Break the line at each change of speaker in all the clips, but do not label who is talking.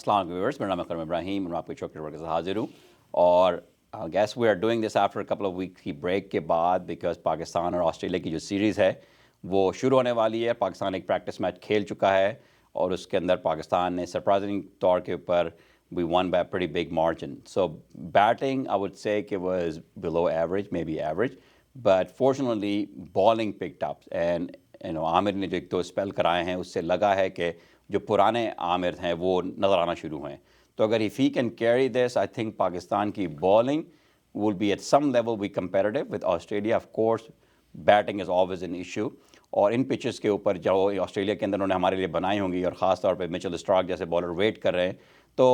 अस्सलाम व्यूअर्स, मेरा नाम है करम इब्राहिम और मैं आपके शो के वर्क से हाजिर हूँ। और guess we are doing this after couple of week की ब्रेक के बाद, बिकॉज पाकिस्तान और ऑस्ट्रेलिया की जो सीरीज़ है वो शुरू होने वाली है। पाकिस्तान एक प्रैक्टिस मैच खेल चुका है और उसके अंदर पाकिस्तान ने सरप्राइजिंग तौर के ऊपर we won by pretty big margin. So batting I would say कि was below average, maybe average, but fortunately bowling picked up and Aamir ने जो एक दो स्पेल कराए हैं उससे लगा है कि जो पुराने आमिर हैं वो नज़र आना शुरू हुए हैं। तो अगर if he can carry this, I think Pakistan की bowling will be at some level be comparative with Australia. Of course batting is always an issue, और इन पिचेस के ऊपर जो ऑस्ट्रेलिया के अंदर उन्होंने हमारे लिए बनाई होंगी और ख़ास तौर पे मिचेल स्टार्क जैसे बॉलर वेट कर रहे हैं, तो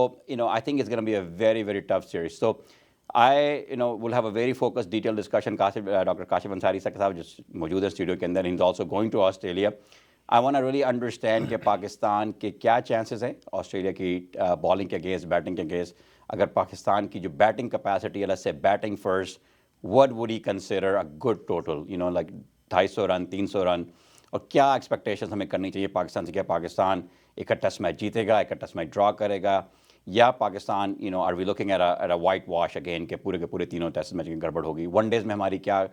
I think it's gonna be a very very tough series. तो I will have a very focus detail discussion. Doctor Kashif Ansari साहब जो मौजूद है स्टूडियो के अंदर, he is also going to Australia. I want really understand कि पाकिस्तान के क्या चांसेस हैं ऑस्ट्रेलिया की बॉलिंग के अगेंस्ट, बैटिंग के अगेंस्ट। अगर पाकिस्तान की जो बैटिंग कैपेसिटी है, let's say batting first, what would he consider a good total, like 250 run, 300 run, और क्या एक्सपेक्टेशंस हमें करनी चाहिए पाकिस्तान से? क्या पाकिस्तान एक टेस्ट मैच जीतेगा, एक टेस्ट मैच ड्रॉ करेगा, या Pakistan are we looking at a whitewash again के पूरे तीनों टेस्ट मैच की गड़बड़ होगी? वनडेज़ में हमारी क्या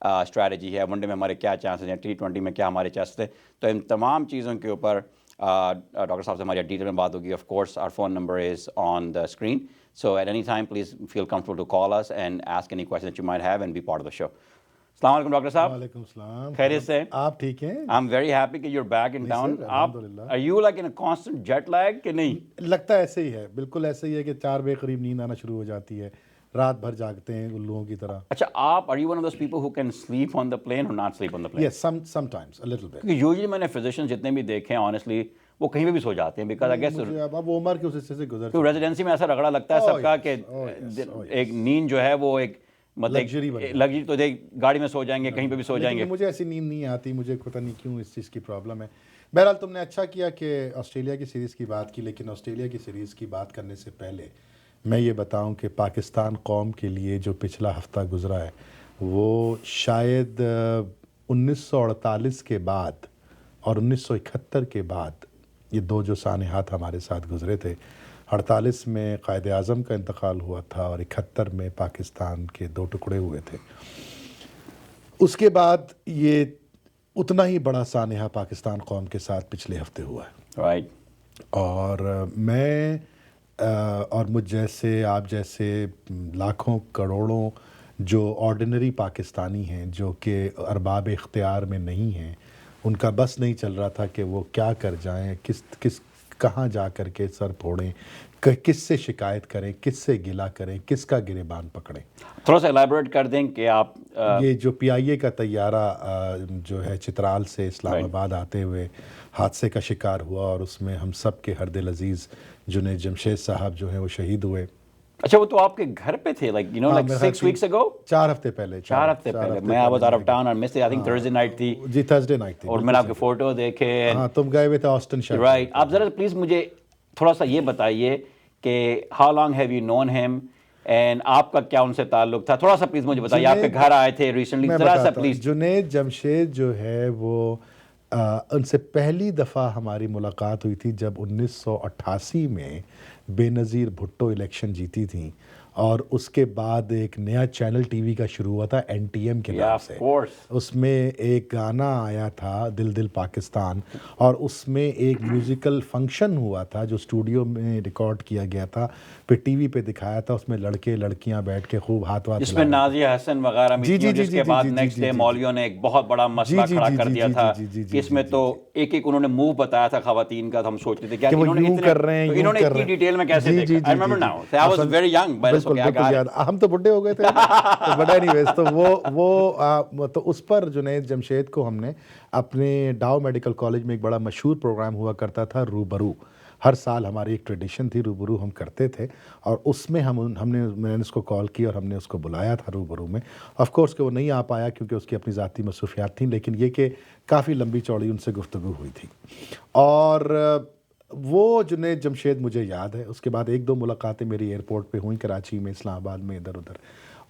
स्ट्रैटेजी है, वनडे में हमारे क्या चांसेस हैं, T20 में क्या हमारे चांसेस थे? तो इन तमाम चीज़ों के ऊपर डॉक्टर साहब से हमारी डिटेल में बात होगी। Of course our phone number is on the screen, so at any time please feel comfortable to call us and ask any question that you might have and be part of the show. अस्सलाम वालेकुम doctor साहब।
वालेकुम सलाम।
खैरियत से?
आप ठीक हैं?
आई एम वेरी हैप्पी कि यूर बैक इन
जी
टाउन।
सर,
आप
अल्हम्दुलिल्लाह।
Are you like in a constant jet lag कि नहीं?
लगता है ऐसे ही है, बिल्कुल ऐसे ही है कि 4 बजे करीब नींद आना शुरू हो जाती है, रात भर जागते हैं उल्लुओं की तरह।
अच्छा, आप are you one of those people who can sleep on the plane और not sleep on the plane?
Yes, sometimes a little bit.
क्योंकि यूजुअली मैंने फिजिशियंस जितने भी देखे हैं ऑनेस्टली वो कहीं पे भी सो जाते हैं, बिकॉज आई गेस
मुझे अब वो उम्र के उस हिस्से से गुजर
तो
चुके हैं।
रेजिडेंसी में ऐसा रगड़ा लगता है
Oh,
सबका
yes,
कि
oh, yes, oh, yes.
एक नींद जो है वो एक मतलब
Luxury बन गई।
लग्जरी, तो देख गाड़ी में सो जाएंगे, कहीं पे भी सो
लेकिन
जाएंगे।
मुझे ऐसी नींद नहीं आती, मुझे पता नहीं क्यों इस चीज़ की प्रॉब्लम है। बहरहाल तुमने अच्छा किया कि ऑस्ट्रेलिया की सीरीज़ की बात की, लेकिन ऑस्ट्रेलिया की सीरीज़ की बात करने से पहले मैं ये बताऊं कि पाकिस्तान कौम के लिए जो पिछला हफ्ता गुजरा है वो शायद 1948 के बाद और 1971 के बाद ये दो जो सानहात हमारे साथ गुजरे थे। 48 में कायद आज़म का इंतकाल हुआ था और 71 में पाकिस्तान के दो टुकड़े हुए थे। उसके बाद ये उतना ही बड़ा सानहा पाकिस्तान कौम के साथ पिछले हफ्ते हुआ है।
राइट।
और मैं और मुझ जैसे, आप जैसे लाखों करोड़ों जो ऑर्डिनरी पाकिस्तानी हैं जो कि अरबाब इख्तियार में नहीं हैं, उनका बस नहीं चल रहा था कि वो क्या कर जाएं, किस कहाँ जा कर के सर फोड़ें, किससे शिकायत करें, किससे गिला करें, किसका गिरेबान पकड़ें।
थोड़ा सा एलाबोरेट कर दें कि आप
ये जो PIA का तैयारा जो है चित्राल से इस्लामाबाद आते हुए हादसे का शिकार हुआ और उसमें हम सब के हरदिल अजीज़ जुनैद जमशेद साहब जो हैं वो शहीद हुए।
अच्छा, वो तो आपके घर पे थे, लाइक लाइक 6 वीक्स अगो?
4 हफ्ते पहले।
4 हफ्ते पहले मैं I was out of town और miss, I think Thursday night थी।
जी, थर्सडे नाइट थी।
और मैंने आपके फोटो देखे।
हाँ, तुम गए हुए थे ऑस्टिन शायद।
राइट। आप जरा प्लीज मुझे थोड़ा सा ये बताइए कि how long have you known him and आपका क्या उनसे ताल्लुक था? थोड़ा सा प्लीज मुझे बताइए। आपके घर आए थे रिसेंटली, जरा सा प्लीज।
जुनैद जमशेद जो है वो उनसे पहली दफ़ा हमारी मुलाकात हुई थी जब 1988 में बेनज़ीर भुट्टो इलेक्शन जीती थी, और उसके बाद एक नया चैनल टीवी का शुरू हुआ था NTM के नाम से। उसमें एक गाना आया था दिल दिल पाकिस्तान, और उसमें एक म्यूज़िकल फंक्शन हुआ था जो स्टूडियो में रिकॉर्ड किया गया था, फिर टीवी पे दिखाया था। उसमें लड़के लड़कियां बैठ के खूब हाथ वाथ
जिसमें नाजिया हसन वगैरह भी थी, जिसके बाद नेक्स्ट डे मौलवियों ने एक बहुत बड़ा मसला खड़ा कर दिया था। इसमें तो एक एक उन्होंने मूव बताया था खवातीन का, तो हम सोचते थे क्या इन्होंने इतनी डिटेल में कैसे देखा? I remember now, I was very young.
बिल्कुल याद, हम तो बुढ़े हो गए थे तो बड़ा नहीं वेस्ट। तो वो तो उस पर जुनैद जमशेद को हमने अपने डाउ मेडिकल कॉलेज में एक बड़ा मशहूर प्रोग्राम हुआ करता था रूबरू। हर साल हमारी एक ट्रेडिशन थी, रूबरू हम करते थे, और उसमें मैंने उसको कॉल किया और हमने उसको बुलाया था रूबरू में। ऑफ कोर्स कि वो नहीं आ पाया क्योंकि उसकी अपनी ज़ाती मसरूफियात थी, लेकिन ये कि काफ़ी लंबी चौड़ी उनसे गुफ्तगू हुई थी। और वो जुनैद जमशेद मुझे याद है। उसके बाद 1-2 मुलाकातें मेरी एयरपोर्ट पे हुई, कराची में, इस्लामाबाद में, इधर उधर।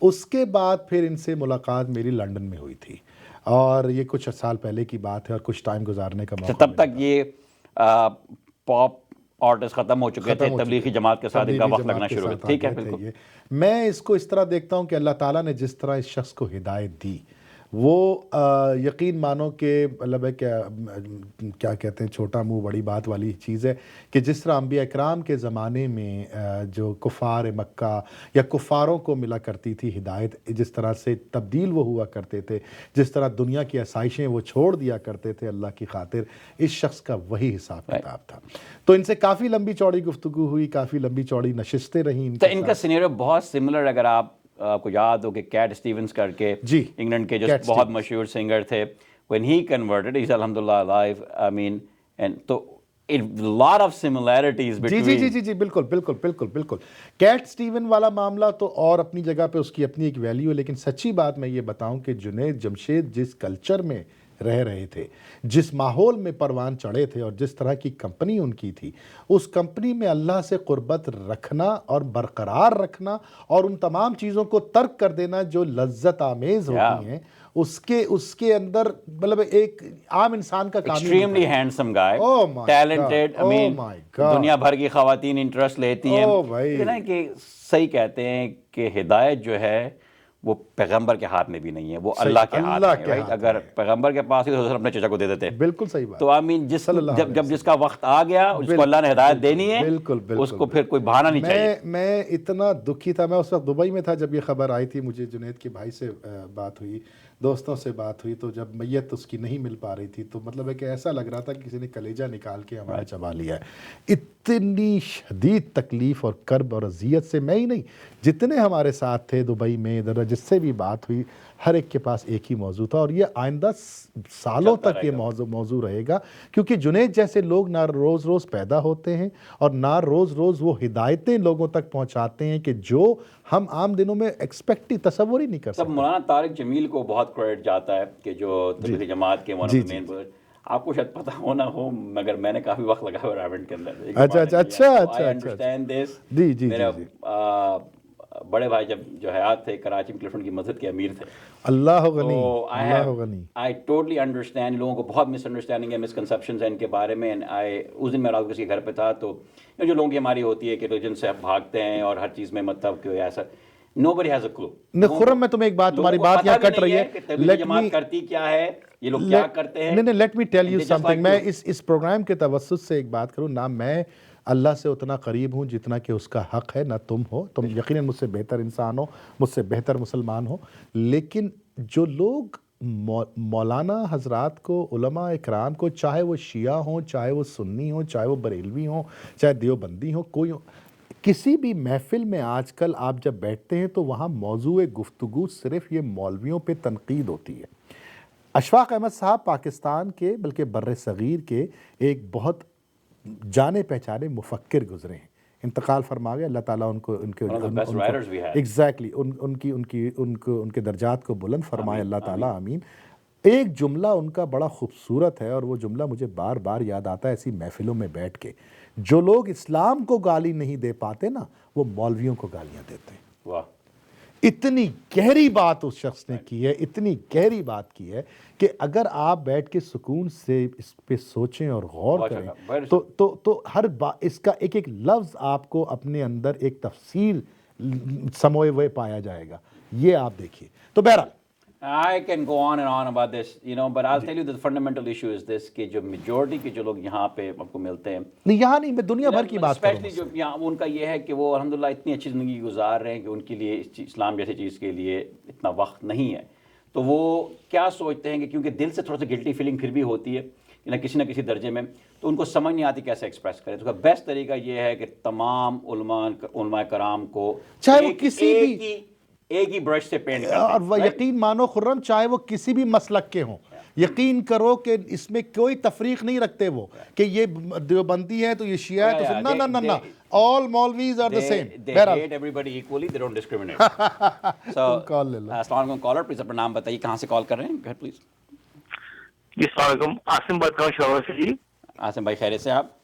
उसके बाद फिर इनसे मुलाकात मेरी लंदन में हुई थी, और ये कुछ साल पहले की बात है, और कुछ टाइम गुजारने का मौका
तब तक ये पॉप ऑर्डर्स ख़त्म हो चुके थे, तबलीगी जमात के साथ इनका वक्त लगना शुरू हो गया। ठीक है, बिल्कुल।
मैं इसको इस तरह देखता हूँ कि अल्लाह ताला ने जिस तरह इस शख्स को हिदायत दी, वो यकीन मानो कि मतलब है क्या कहते हैं, छोटा मुंह बड़ी बात वाली चीज़ है कि जिस तरह अंबिया इकराम के ज़माने में जो कुफ़ार मक्का या कुफ़ारों को मिला करती थी हिदायत, जिस तरह से तब्दील वो हुआ करते थे, जिस तरह दुनिया की आसाइशें वो छोड़ दिया करते थे अल्लाह की खातिर, इस शख्स का वही हिसाब किताब था। तो इनसे काफ़ी लंबी चौड़ी गुफ्तगू हुई, काफ़ी लंबी चौड़ी नशिस्तें रहीं।
तो इनका सिनेरियो बहुत सिमिलर, अगर आपको याद हो कि कैट स्टीवंस करके
जी,
इंग्लैंड के जो बहुत मशहूर सिंगर थे, when he converted, he is अल्हम्दुलिल्लाह अलाइव, आई मीन, एंड तो लॉट ऑफ सिमिलैरिटीज बिटवीन।
जी जी जी जी, बिल्कुल बिल्कुल बिल्कुल बिल्कुल। कैट स्टीवन वाला मामला तो और अपनी जगह पे उसकी अपनी एक वैल्यू है, लेकिन सच्ची बात मैं ये बताऊं कि जुनैद जमशेद जिस कल्चर में रह रहे थे, जिस माहौल में परवान चढ़े थे और जिस तरह की कंपनी उनकी थी, उस कंपनी में अल्लाह से क़ुर्बत रखना और बरकरार रखना और उन तमाम चीज़ों को तर्क कर देना जो लज्जत आमेज़ होती हैं, उसके अंदर मतलब एक आम इंसान का काम ही नहीं
एक्सट्रीमली
था।
Handsome guy,
Oh my
talented,
God,
I mean,
oh my God।
दुनिया भर की खवातीन इंटरेस्ट लेती हैं।
ओ भाई।
ये ना कि सही कहते हैं कि हिदायत जो है वो पैगंबर के हाथ में भी नहीं है, वो अल्लाह के हाथ में है, राइट? अगर पैगंबर के पास ही तो अपने चचा को दे देते।
बिल्कुल सही बात।
तो आई मीन जब जिसका वक्त आ गया उसको अल्लाह ने हिदायत देनी है,
बिल्कुल बिल्कुल,
उसको फिर कोई बहाना नहीं चाहिए।
मैं इतना दुखी था, मैं उस वक्त दुबई में था जब ये खबर आई थी, मुझे जुनैद के भाई से बात हुई, दोस्तों से बात हुई, तो जब मैयत उसकी नहीं मिल पा रही थी तो मतलब है कि ऐसा लग रहा था कि किसी ने कलेजा निकाल के हमारा चबा लिया है। इतनी शदीद तकलीफ़ और कर्ब और अजियत से मैं ही नहीं, जितने हमारे साथ थे दुबई में, इधर जिससे भी बात हुई, हर एक के पास एक ही मौजू था और ये आइंदा सालों तक ये मौजू रहेगा, क्योंकि जुनैद जैसे लोग ना रोज़ रोज़ पैदा होते हैं और ना रोज़ रोज़ वो हिदायतें लोगों तक पहुंचाते हैं कि जो हम आम दिनों में एक्सपेक्ट ही तसव्वुर ही नहीं कर सकते।
मौलाना तारिक जमील को बहुत क्रेडिट जाता है कि जो तबलीगी जमात के वन ऑफ द मेन, आपको शायद पता हो ना हो, मगर मैंने काफ़ी वक्त लगाया हुआ रावण के अंदर।
अच्छा,
अंडरस्टैंड दिस।
जी जी,
मेरे बड़े भाई जब जो हयात थे कराची में क्लिफ्टन की मस्जिद के अमीर थे।
अल्लाह गनी,
अल्लाह गनी। आई टोटली अंडरस्टैंड, लोगों को बहुत मिसअंडरस्टैंडिंग है, मिसकंसेप्शंस हैं इनके बारे में। एंड उस दिन मैं रात किसी घर पे था, तो जो लोगों की हमारी होती है कि रिलीजन से आप भागते हैं और हर चीज़ में मतलब कि ऐसा, nobody has a clue।
Khurram, मैं तुम्हें एक बात, तुम्हारी बात यहाँ कट रही है,
लेट मी करती क्या है, ये लोग क्या करते हैं।
नहीं, let me tell you something. मैं इस प्रोग्राम के तवस्सुस से एक बात करूँ ना, मैं अल्लाह से उतना करीब हूँ जितना कि उसका हक़ है, ना तुम हो, तुम यकीनन मुझसे बेहतर इंसान हो, मुझसे बेहतर मुसलमान हो, लेकिन जो लोग मौलाना हजरात को, उलमा इकराम को, चाहे वो शिया हों, चाहे वो सुन्नी हों, चाहे वो बरेलवी हों, चाहे देवबंदी हो, कोई हो, किसी भी महफिल में आजकल आप जब बैठते हैं तो वहाँ मौजूए गुफ्तगू सिर्फ ये मौलवियों पे तनकीद होती है। अशफाक अहमद साहब पाकिस्तान के बल्कि बर्रे सगीर के एक बहुत जाने पहचाने मुफक्किर गुजरे हैं, इंतकाल फरमा गए, अल्लाह ताला उनको एग्जैक्टली उनके दर्जात को बुलंद फरमाए अल्लाह ताला, आमीन। एक जुमला उनका बड़ा खूबसूरत है और वो जुमला मुझे बार बार याद आता है ऐसी महफिलों में बैठ के, जो लोग इस्लाम को गाली नहीं दे पाते ना, वो मौलवियों को गालियां देते हैं।
वाह,
इतनी गहरी बात उस शख्स ने की है, इतनी गहरी बात की है कि अगर आप बैठ के सुकून से इस पे सोचें और गौर करें तो हर बात, इसका एक एक लफ्ज़ आपको अपने अंदर एक तफसील समोए हुए पाया जाएगा। ये आप देखिए। तो बहरहाल
I can go on and on about this, you know, but I'll tell you the fundamental issue is this कि जो मेजॉरिटी के जो लोग यहाँ पे आपको मिलते हैं,
नहीं यहाँ नहीं, मैं दुनिया भर की बात कर रहा हूँ,
स्पेशली जो यहाँ, उनका ये है कि वो अल्हम्दुलिल्लाह इतनी अच्छी ज़िंदगी गुजार रहे हैं कि उनके लिए इस्लाम जैसी चीज़ के लिए इतना वक्त नहीं है। तो वो क्या सोचते हैं कि क्योंकि दिल से थोड़ा सा गिल्टी फीलिंग फिर भी होती है ना किसी दर्जे में, तो उनको समझ नहीं आती कैसे एक्सप्रेस करें। तो उसका बेस्ट तरीका ये है कि तमाम उलमा कराम को
चाहे वो किसी भी
एक ही ब्रश से पेंट करते
और वह यकीन मानो खुर्रम, चाहे वो किसी भी मसलक के हों, यकीन करो कि इसमें कोई तफरीक नहीं रखते वो कि ये देवबंदी है तो ये शिया है तो ना ना ना ना, all maulvis are the same,
they hate everybody equally, they don't discriminate। so
call ले लो।
अस्सलाम वालेकुम कॉलर, प्लीज अपना नाम बताइए, कहाँ से कॉल कर रहे हैं, घर प्लीज।
जी अस्सलाम वालेकुम, आसिम बात कर रहा हूँ शोहर से। जी
आसिम भाई खैरियत से आप?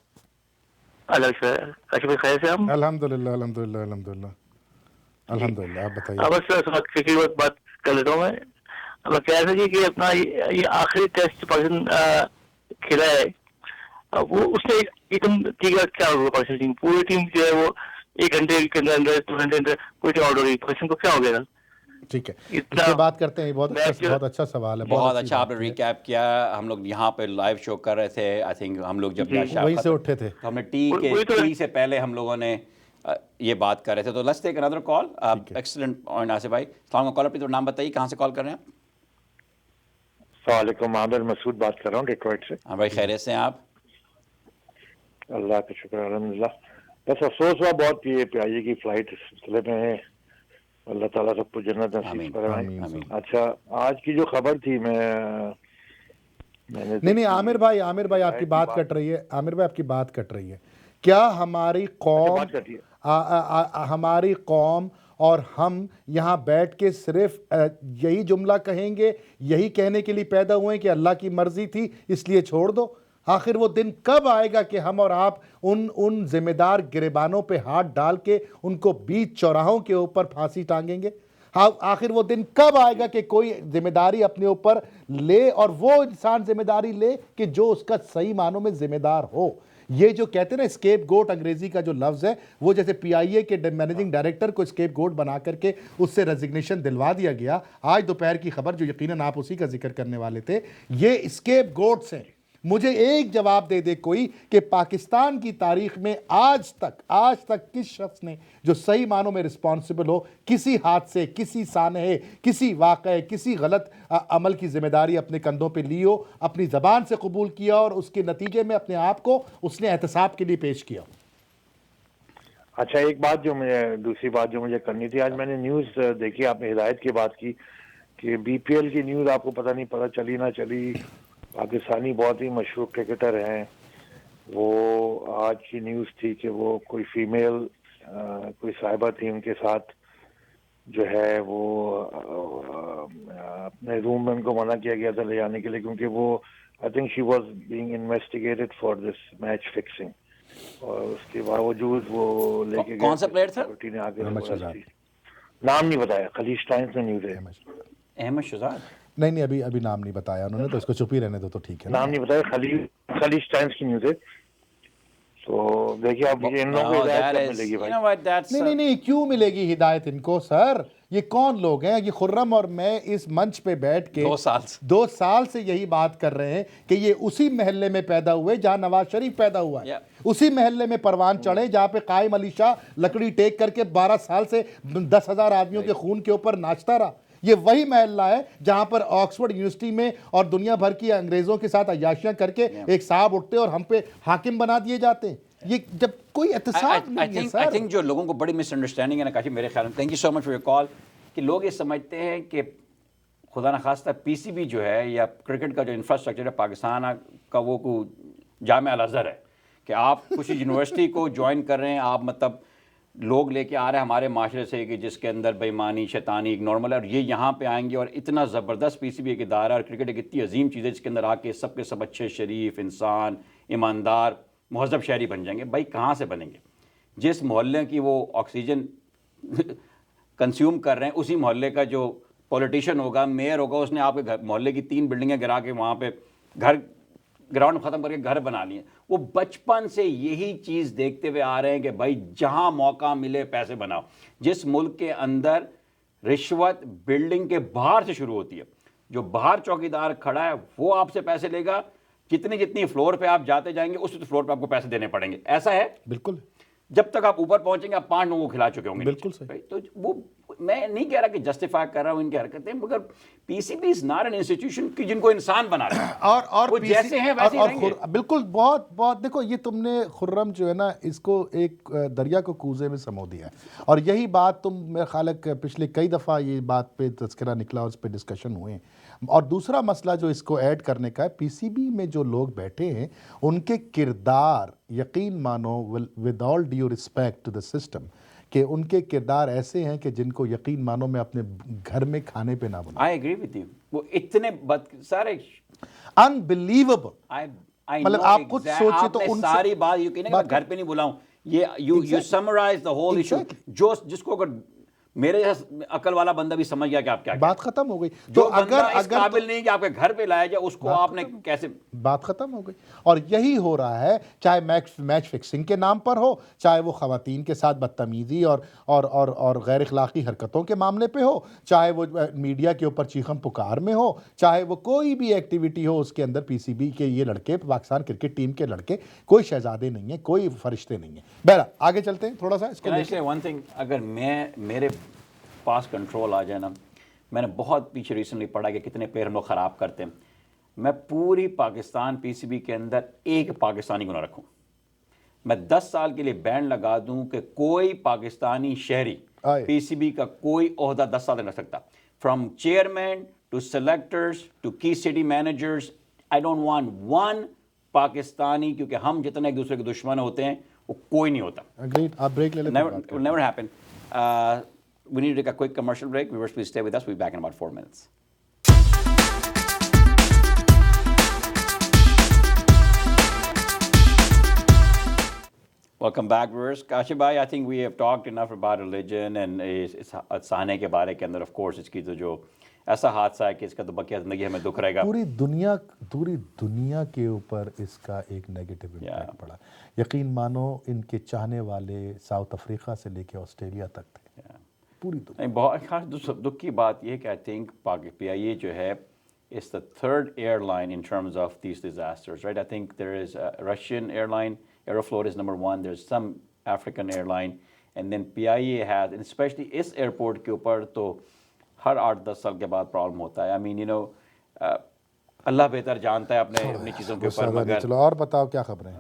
भाई खैरियत से हम?
अल्हम्दुलिल्लाह अल्हम्दुलिल्लाह अल्हम्दुलिल्लाह अल्हम्दुलिल्लाह, आप बताइए।
बस फिक्री बात कर लेता हूँ मैं। अब कह रहे थे कि अपना ये आखिरी टेस्ट पाकिस्तान खेला है, वो उसने कि तुम ठीक है क्या होगा पाकिस्तान टीम, पूरी टीम जो है वो 1 घंटे के अंदर अंदर 2 घंटे अंदर पूरी टीम आउट हो गई, पाकिस्तान को क्या हो गया?
ठीक है,
इतना
इस पे बात करते हैं। बहुत
मैच
अच्छा, बहुत अच्छा सवाल है,
बहुत
अच्छी
अच्छा
बात
आपने
है।
रिकैप किया। हम लोग यहाँ पे लाइव शो कर रहे थे, आई थिंक हम लोग जब
जी,
मैच
वहीं से उठे थे।
तो हमने टी
वही तो है।
से पहले हम लोगों ने ये बात कर रहे थे। तो let's take another call. Excellent point Asif भाई। सलाम कॉलर, प्लीज नाम बताइए, कहाँ से कॉल कर रहे हैं आप?
वालेकुम, आमिर मसूद बात कर रहा हूँ डेट्रॉइट से।
हाँ भाई, खैरियत से हैं आप?
अल्लाह का शुक्र है, अल्हम्दुलिल्लाह। बस अफसोस हुआ बहुत ये PIA की फ्लाइट इस सिलसिले में है। अल्लाह ताला सबको जन्नत नसीब
आमीन,
फरमाए।
आमीन।
अच्छा, आज की जो खबर थी मैंने
नहीं, आमिर भाई आपकी बात कट रही है। आमिर भाई आपकी बात कट रही है। क्या हमारी कौम,
बात करती है।
हमारी कौम और हम यहाँ बैठ के सिर्फ यही जुमला कहेंगे, यही कहने के लिए पैदा हुए हैं कि अल्लाह की मर्जी थी इसलिए छोड़ दो? आखिर वो दिन कब आएगा कि हम और आप उन जिम्मेदार गिरेबानों पे हाथ डाल के उनको बीच चौराहों के ऊपर फांसी टांगेंगे? हाँ, आखिर वो दिन कब आएगा कि कोई जिम्मेदारी अपने ऊपर ले और वो इंसान जिम्मेदारी ले कि जो उसका सही मानों में जिम्मेदार हो? ये जो कहते हैं ना स्केप गोट, अंग्रेजी का जो लफ्ज़ है, वो जैसे PIA के मैनेजिंग डायरेक्टर को स्केप गोट बना करके उससे रेजिग्नेशन दिलवा दिया गया। आज दोपहर की खबर जो यकीनन आप उसी का जिक्र करने वाले थे, ये स्केप गोट्स हैं। मुझे एक जवाब दे दे कोई कि पाकिस्तान की तारीख में आज तक किस शख्स ने जो सही मानों में रिस्पॉन्सिबल हो, किसी हादसे, किसी सानहे, किसी वाक़े, किसी गलत अमल की जिम्मेदारी अपने कंधों पे ली हो, अपनी ज़बान से कबूल किया और उसके नतीजे में अपने आप को उसने एहतसाब के लिए पेश किया?
अच्छा, एक बात दूसरी बात जो मुझे करनी थी, आज मैंने न्यूज़ देखी, आपने हिदायत की बात की कि BPL की न्यूज़ आपको पता चली ना चली। पाकिस्तानी बहुत ही मशहूर क्रिकेटर हैं, वो आज की न्यूज़ थी कि वो कोई फीमेल कोई साहिबा थी, उनके साथ जो है वो अपने रूम में उनको मना किया गया था ले जाने के लिए, क्योंकि वो I think she was being investigated for this match fixing. और उसके बावजूद वो लेके
कौन सा प्लेयर था?
सिक्योरिटी ने आगे नाम नहीं बताया, खलीज टाइम्स में न्यूज़ है।
अहमद शहजाद?
नहीं, अभी नाम नहीं बताया उन्होंने, तो इसको चुप ही रहने दो तो ठीक है।
नाम नहीं बताया, खलीज टाइम्स की न्यूज़ है। तो देखिए आप इन लोगों को हिदायत कब मिलेगी भाई?
नहीं, क्यों मिलेगी हिदायत इनको सर? ये कौन लोग हैं? ये खुर्रम और मैं इस मंच पे बैठ के 2 साल से यही बात कर रहे हैं कि ये उसी महल्ले में पैदा हुए जहां नवाज शरीफ पैदा हुआ है। उसी महल्ले में परवान चढ़े जहां पे कायम अली शाह लकड़ी टेक करके 12 साल से 10,000 आदमियों के खून के ऊपर नाचता रहा। ये वही महल्ला है जहां पर ऑक्सफोर्ड यूनिवर्सिटी में और दुनिया भर की अंग्रेजों के साथ अय्याशियां करके एक साहब उठते और हम पे हाकिम बना दिए जाते हैं। ये जब कोई एहतसाब नहीं है सर।
आई थिंक जो लोगों को बड़ी मिसअंडरस्टैंडिंग है ना काशी, मेरे ख्याल में, thank you so much for your call, कि लोग ये समझते हैं कि खुदा न खास्ता PCB जो है या क्रिकेट का जो इंफ्रास्ट्रक्चर है पाकिस्तान का, वो जामिया अल अज़हर है कि आप किसी यूनिवर्सिटी को ज्वाइन कर रहे हैं, आप मतलब लोग लेके आ रहे हैं हमारे माशरे से कि जिसके अंदर बेईमानी, शैतानी एक नॉर्मल है, और ये यहाँ पे आएंगे और इतना ज़बरदस्त PCB एक इदारा और क्रिकेट एक इतनी अजीम चीज़ है जिसके अंदर आके सब के सब अच्छे, शरीफ इंसान, ईमानदार, महज़ब शहरी बन जाएंगे। भाई कहाँ से बनेंगे? जिस मोहल्ले की वो ऑक्सीजन कंज्यूम कर रहे हैं, उसी मोहल्ले का जो पॉलिटिशियन होगा, मेयर होगा, उसने आपके घर मोहल्ले की 3 बिल्डिंगें गिरा के वहाँ पे घर, ग्राउंड ख़त्म करके घर बना लिए। वो बचपन से यही चीज़ देखते हुए आ रहे हैं कि भाई जहाँ मौका मिले पैसे बनाओ। जिस मुल्क के अंदर रिश्वत बिल्डिंग के बाहर से शुरू होती है, जो बाहर चौकीदार खड़ा है वो आपसे पैसे लेगा, जितनी फ्लोर पे आप जाते जाएंगे उस फ्लोर पे आपको पैसे देने पड़ेंगे। ऐसा है
बिल्कुल।
जब तक आप ऊपर पहुंचेंगे आप 5 लोगों को खिला चुके होंगे।
बिल्कुल सही।
तो वो मैं नहीं कह रहा कि जस्टिफाई कर रहा हूं इनकी हरकतें, मगर PCB is not an institution कि जिनको इंसान बना रहे हैं
और
वो जैसे हैं वैसे ही रहेंगे।
बिल्कुल। बहुत देखो, ये तुमने खुर्रम जो है ना, इसको एक दरिया को कूजे में समो दिया है। और यही बात तुम, मेरे ख्याल पिछले कई दफ़ा ये बात पे तज़किरा निकला, उस पर डिस्कशन हुए। और दूसरा मसला जो इसको ऐड करने का है, PCB में जो लोग बैठे हैं उनके किरदार, यकीन मानो with all due respect to the system, कि उनके किरदार ऐसे हैं कि जिनको यकीन मानो मैं अपने घर में खाने पे ना बनाऊं।
I agree with you. वो इतने सारे
अनबिलीवेबल, मतलब आप खुद सोचिए तो उनसे
सारी बात यू कहने घर पे नहीं बुलाऊं, ये you summarize the whole issue. जो जिसको अगर मेरे जैसा अकल वाला बंदा भी समझ गया कि आप क्या कह रहे
बात खत्म हो गई।
हैं।
तो
जो बंदा
अगर
इस
अगर
काबिल नहीं कि आपके घर पे लाया जाए, उसको आपने कैसे?
बात खत्म हो गई। और यही हो रहा है, चाहे मैच फिक्सिंग के नाम पर हो, चाहे वो खवातीन के साथ बदतमीजी और गैर अखलाकी हरकतों के मामले पे हो, चाहे वो मीडिया के ऊपर चीखम पुकार में हो, चाहे वो कोई भी एक्टिविटी हो उसके अंदर। पीसीबी के ये लड़के, पाकिस्तान क्रिकेट टीम के लड़के, कोई शहजादे नहीं है, कोई फरिश्ते नहीं है। बहरहाल आगे चलते हैं थोड़ा सा इसको
Can I
लेके।
say one thing? अगर मेरे पास कंट्रोल आ जाए ना, मैंने बहुत पीछे रिसेंटली पढ़ा कि कितने प्लेयर हम लोग ख़राब करते हैं, मैं पूरी पाकिस्तान पीसीबी के अंदर एक पाकिस्तानी को ना रखूं। मैं 10 साल के लिए बैन लगा दूं कि कोई पाकिस्तानी शहरी
आए।
पीसीबी का कोई ओहदा 10 साल तक रख सकता, from chairman to selectors to key city managers. I don't want one Pakistani, क्योंकि हम जितने एक दूसरे के दुश्मन होते हैं वो कोई नहीं होता।
अग्रीड। आप ब्रेक ले लेते हैं, बात
It
करते
will never happen. We need to take a quick commercial break. Viewers, please stay with us. We'll be back in about 4 minutes. Welcome back, viewers. Kashif bhai, I think we have talked enough about religion and इस साने के बारे के अंदर, of course, इसकी तो जो ऐसा हादसा है कि इसका तो बकिया ज़िंदगी हमें दुख रहेगा।
पूरी दुनिया के ऊपर इसका एक नेगेटिव इम्पैक्ट पड़ा। यकीन मानो इनके चाहने वाले साउथ अफ्रीका से लेके ऑस्ट्रेलिया तक थे। पूरी दुनिया।
नहीं, बहुत खास दुख की बात यह कि आई थिंक PIA जो है is the third airline in terms of these disasters, right? I think there is a Russian airline, Aeroflot is number 1, there's some African airline, and then PIA has, and especially इस airport के ऊपर तो हर 8-10 साल के बाद problem होता है। I mean, you know, अल्लाह बेहतर जानता है अपनी चीज़ों के ऊपर, मगर
चलो और बताओ क्या खबरें हैं।